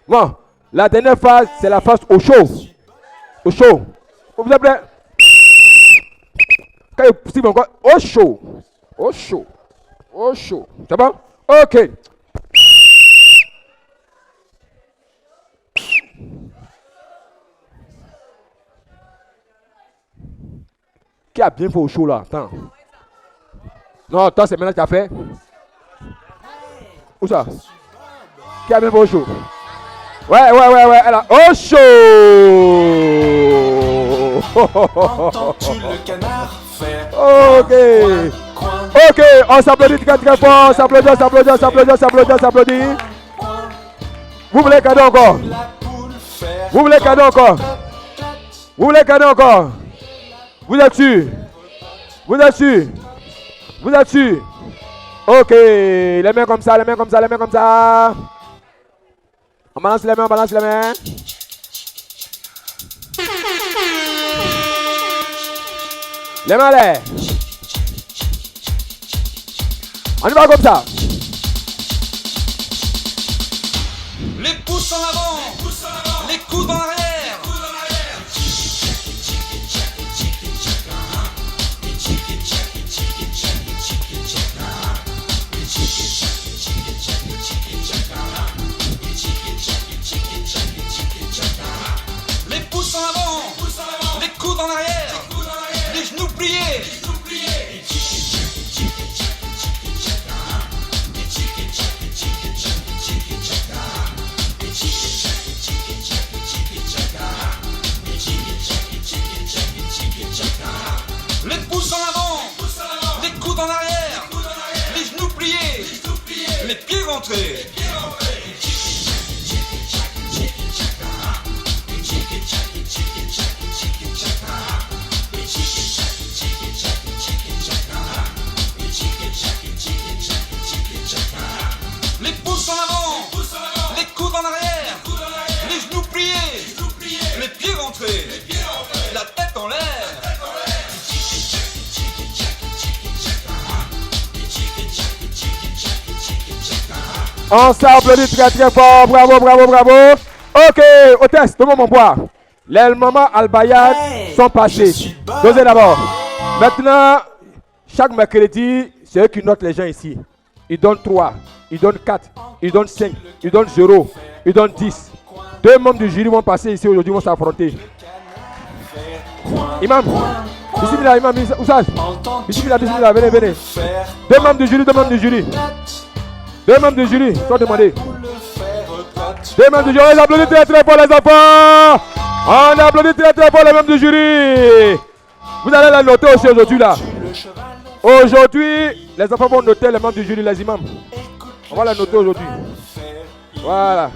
Bon, la dernière phase, c'est la phase au chaud. Au chaud. Vous êtes prêts? Quand il siffle encore, au chaud. Au chaud. Au chaud. C'est bon? Ok. Qui a bien fait au chaud là? Attends. Non, toi c'est maintenant que tu as fait. Où ça? Qui a bien fait au chaud? Ouais, elle a au chaud. Entends-tu le canard faire? Ok. Ok, on s'applaudit très très fort. S'applaudit. Vous voulez cadeau encore? Vous voulez cadeau encore? Vous voulez cadeau encore? Vous êtes sûr? Vous êtes sûr? Vous êtes sûr? Ok, les mains comme ça. On balance les mains, Les mains là. On y va comme ça. Les pouces en avant, les coudes en arrière. Les pouces en avant, les coudes en arrière, les genoux pliés. Les pouces en avant, les coudes en arrière, les genoux pliés, les pieds rentrés. Les pouces en avant, les coudes en arrière, les genoux pliés, les pieds rentrés, la tête en l'air. On s'applaudit très très fort. Bravo. Ok, hôtesse, tout le monde boit. Les mamans Al-Bayan sont passés. Dosez d'abord. Maintenant, chaque mercredi, c'est eux qui notent les gens ici. Ils donnent 3, ils donnent 4, ils donnent 5, ils donnent 0, ils donnent 10. 2 membres du jury vont passer ici aujourd'hui, vont s'affronter. Imam, bismillah, imam, Oussad. Bismillah, venez. 2 membres du jury, 2 membres du jury. 2 membres du jury, sont demandés. 2 membres du jury, on applaudit très très fort les enfants. On applaudit très très fort les membres du jury. Vous allez la noter aussi aujourd'hui là. Aujourd'hui, les enfants vont noter les membres du jury, les imams. On va la noter aujourd'hui. Voilà.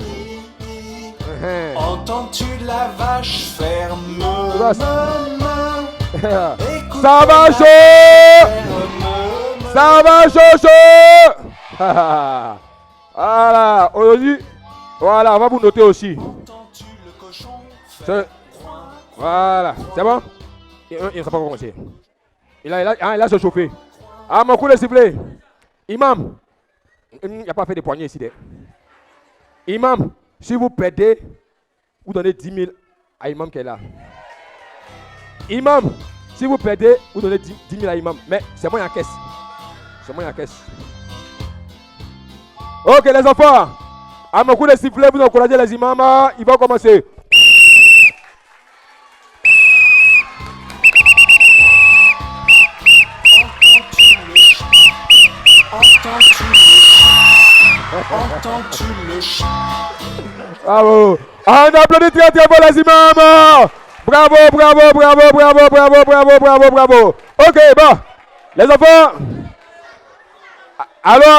Entends-tu la vache ferme? Ça va chaud. Ça va chaud. Voilà, aujourd'hui, voilà, on va vous noter aussi. Voilà, c'est bon? Il ne sait pas commencer. Il a se chauffé. Ah, mon coup de sifflet. Imam, il n'a pas fait de poignées ici. Imam, si vous perdez, vous donnez 10 000 à Imam qui est là. Imam, si vous perdez, vous donnez 10 000 à Imam. Mais c'est moi qui encaisse. Ok les enfants, à mon coup de sifflet, vous encouragez les imams, ils vont commencer. Entends-tu le chant? Bravo. On applaudit très très fort les imams. Bravo. Ok, bon. Les enfants. Allô.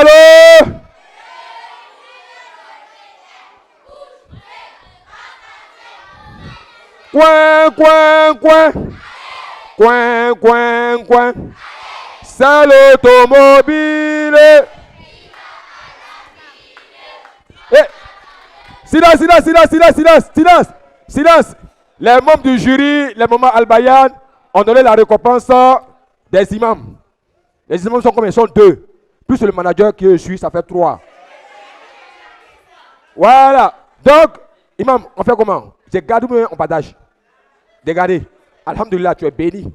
Coin. C'est l'automobile. Silence. Les membres du jury, les mamans Al-Bayan, ont donné la récompense des imams. Les imams sont combien? Ils sont 2. Plus le manager qui je suis, ça fait 3. Voilà. Donc, imam, on fait comment? C'est garde ou on partage? Dégardez. Alhamdulillah, tu es béni.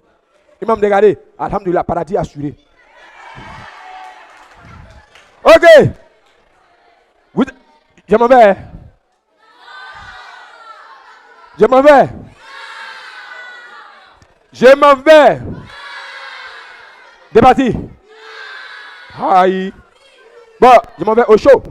Imam, dégardez. Alhamdulillah, paradis assuré. Ok. Je m'en vais. Je m'en vais. Je m'en vais. Départi. Aïe. Bon, je m'en vais au show.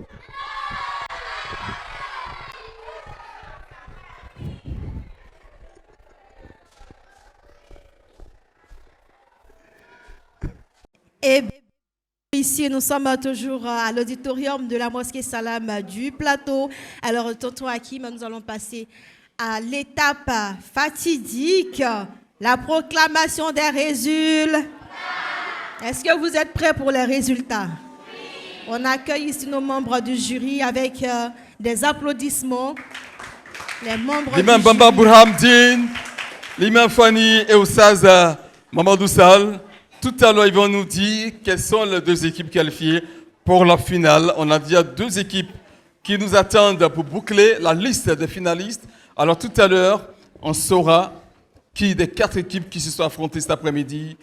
Et ici, nous sommes toujours à l'auditorium de la mosquée Salam du Plateau. Alors, tonton Hakim, nous allons passer à l'étape fatidique, la proclamation des résultats. Est-ce que vous êtes prêts pour les résultats? Oui. On accueille ici nos membres du jury avec des applaudissements. Les membres l'imam du Bamba jury. Bourhamdine, l'imam Fanny et Oussaz Mamadou Sall. Tout à l'heure, ils vont nous dire quelles sont les deux équipes qualifiées pour la finale. On a déjà deux équipes qui nous attendent pour boucler la liste des finalistes. Alors tout à l'heure, on saura qui des 4 équipes qui se sont affrontées cet après-midi.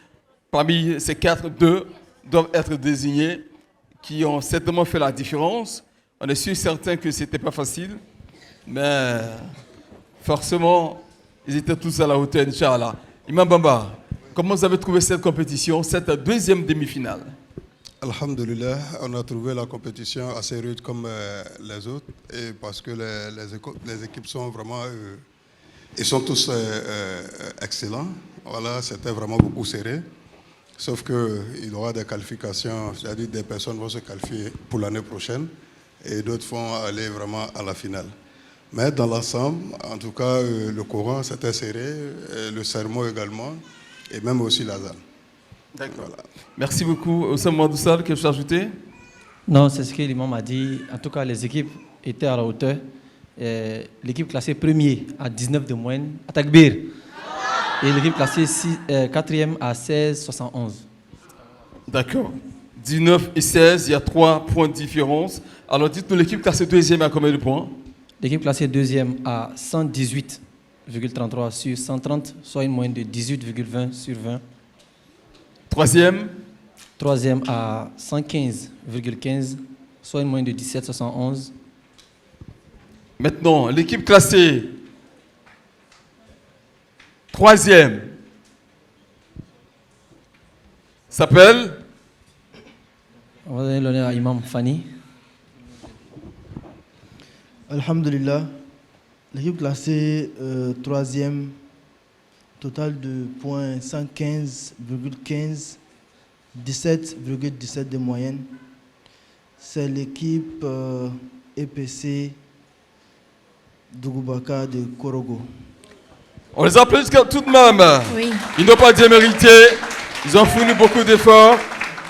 Parmi ces 4, 2 doivent être désignés, qui ont certainement fait la différence. On est sûr et certain que ce n'était pas facile, mais forcément, ils étaient tous à la hauteur, Inch'Allah. Imam Bamba, comment vous avez trouvé cette compétition, cette deuxième demi-finale? Alhamdulillah, on a trouvé la compétition assez rude comme les autres, et parce que les équipes sont vraiment, ils sont tous excellents. Voilà, c'était vraiment beaucoup serré. Sauf qu'il y aura des qualifications, c'est-à-dire des personnes vont se qualifier pour l'année prochaine et d'autres vont aller vraiment à la finale. Mais dans l'ensemble, en tout cas, le Coran c'était serré, le sermon également, et même aussi la ZAN. D'accord. Voilà. Merci beaucoup. Oussama Madoussal, quelque chose à ajouter? Non, c'est ce que l'imam a dit. En tout cas, les équipes étaient à la hauteur. L'équipe classée premier à 19 de moyenne, à Takbir. Et l'équipe classée 4e à 16,71. D'accord. 19 et 16, il y a 3 points de différence. Alors dites-nous, l'équipe classée deuxième à combien de points? L'équipe classée deuxième à 118,33 sur 130, soit une moyenne de 18,20 sur 20. Troisième? Troisième à 115,15, soit une moyenne de 17,71. Maintenant, l'équipe classée troisième s'appelle? On va donner l'honneur à Imam Fanny. Alhamdulillah, l'équipe classée troisième, total de points 115,15, 17,17 de moyenne. C'est l'équipe EPC Dougoubaka de Korogo. On les applaudit tout de même. Oui. Ils n'ont pas démérité. Ils ont fourni beaucoup d'efforts.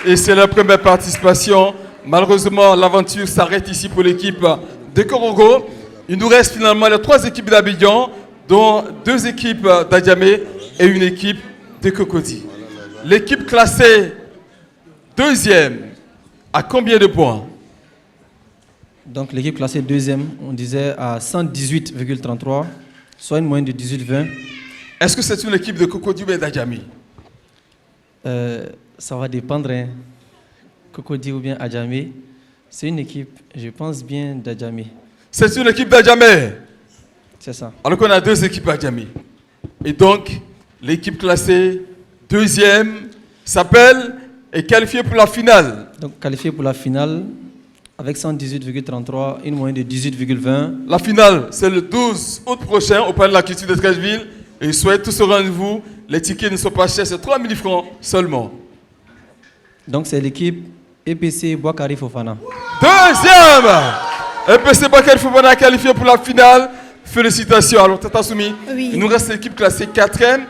Et c'est leur première participation. Malheureusement, l'aventure s'arrête ici pour l'équipe de Korogo. Il nous reste finalement les 3 équipes d'Abidjan, dont 2 équipes d'Adjamé et une équipe de Cocody. L'équipe classée deuxième, à combien de points? Donc l'équipe classée deuxième, on disait à 118,33, soit une moyenne de 18,20. Est-ce que c'est une équipe de Cocody ou d'Adjamé? Ça va dépendre. Hein. Cocody ou bien Adjamé, c'est une équipe, je pense bien, d'Adjamé. C'est une équipe d'Adjamé? C'est ça. Alors qu'on a 2 équipes d'Adjamé. Et donc, l'équipe classée deuxième s'appelle et qualifiée pour la finale. Donc qualifiée pour la finale avec 118,33, une moyenne de 18,20. La finale, c'est le 12 août prochain au Palais de la Culture de Trècheville. Et je souhaite tous au rendez-vous. Les tickets ne sont pas chers, c'est 3 000 francs seulement. Donc c'est l'équipe EPC Boakari Fofana. Deuxième, EPC Boakari Fofana qualifié pour la finale. Félicitations. Alors Tata Soumi, Oui. il nous reste l'équipe classée 4e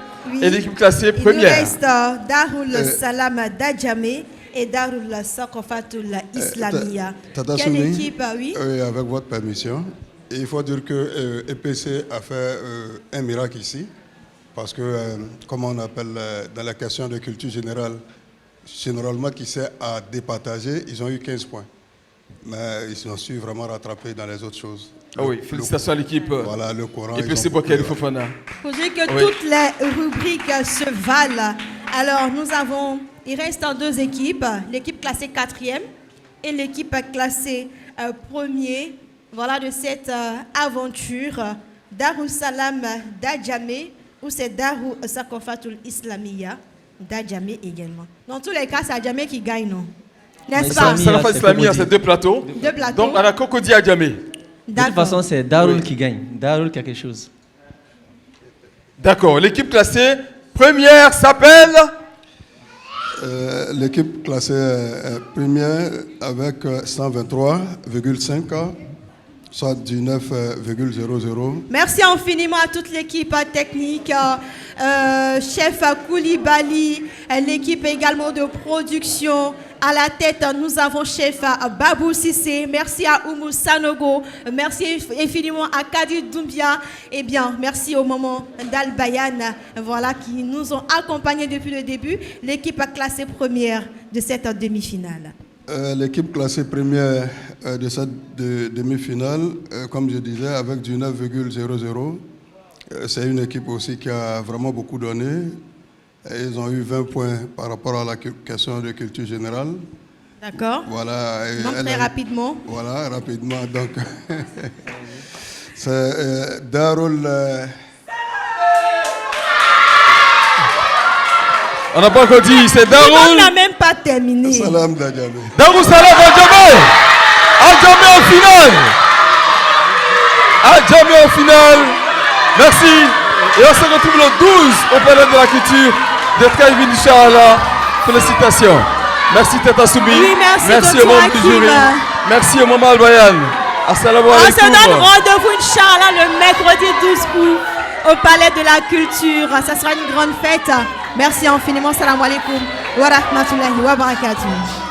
et l'équipe classée Il nous première. reste Darul Salam d'Adjamé et Darul Sakofatul Islamia. Tata Quelle Soumi, équipe, oui? avec votre permission, il faut dire que EPC a fait un miracle ici, parce que, comme on appelle dans la question de culture générale, généralement qui sert à départager, ils ont eu 15 points. Mais ils s'en sont vraiment rattrapés dans les autres choses. Ah oui, félicitations à l'équipe. Voilà, le Coran. Et puis c'est Bokel Fofana. Faut dire que toutes les rubriques se valent. Alors, il reste 2 équipes. L'équipe classée 4e et l'équipe classée 1er. Voilà de cette aventure. Darussalam d'Adjamé, ou c'est Darou Sakofatul Islamia d'Adjamé également. Dans tous les cas, c'est Adjamé qui gagne, non? N'est-ce pas? Sakofa Islamia, c'est 2 plateaux. 2 plateaux. Donc, à la Cocody Adjamé. De toute façon, c'est Darul qui gagne. Darul quelque chose. D'accord. L'équipe classée première s'appelle l'équipe classée première avec 123,5, soit du 9,00. Merci infiniment à toute l'équipe technique, chef Koulibaly, l'équipe également de production. À la tête, nous avons chef Babou Sissé. Merci à Oumou Sanogo. Merci infiniment à Kadir Doumbia. Et bien, merci au moment d'Al-Bayan, voilà, qui nous ont accompagnés depuis le début. L'équipe classée première de cette demi-finale. L'équipe classée première de cette demi-finale, comme je disais, avec du 9,00. C'est une équipe aussi qui a vraiment beaucoup donné. Ils ont eu 20 points par rapport à la question de culture générale. D'accord. Voilà. Donc très rapidement. Voilà, rapidement. Donc, c'est Darul. On n'a pas encore dit, c'est Darul. On n'a même pas terminé. Salam d'Adjamé. Darul Salam Adjamé. Adjamé en finale. Adjamé en finale. Merci. Et on se retrouve le 12 au Palais de la Culture de Trahivin, Inch'Allah. Félicitations. Merci Tata Soubi. Oui, merci au membre du jury. Merci au Maman Al-Bayan. Assalamu alaikum. On se donne rendez-vous, Inch'Allah, le mercredi 12 août au Palais de la Culture. Ça sera une grande fête. Merci infiniment. Salam alaikum wa rahmatullahi wa barakatuh.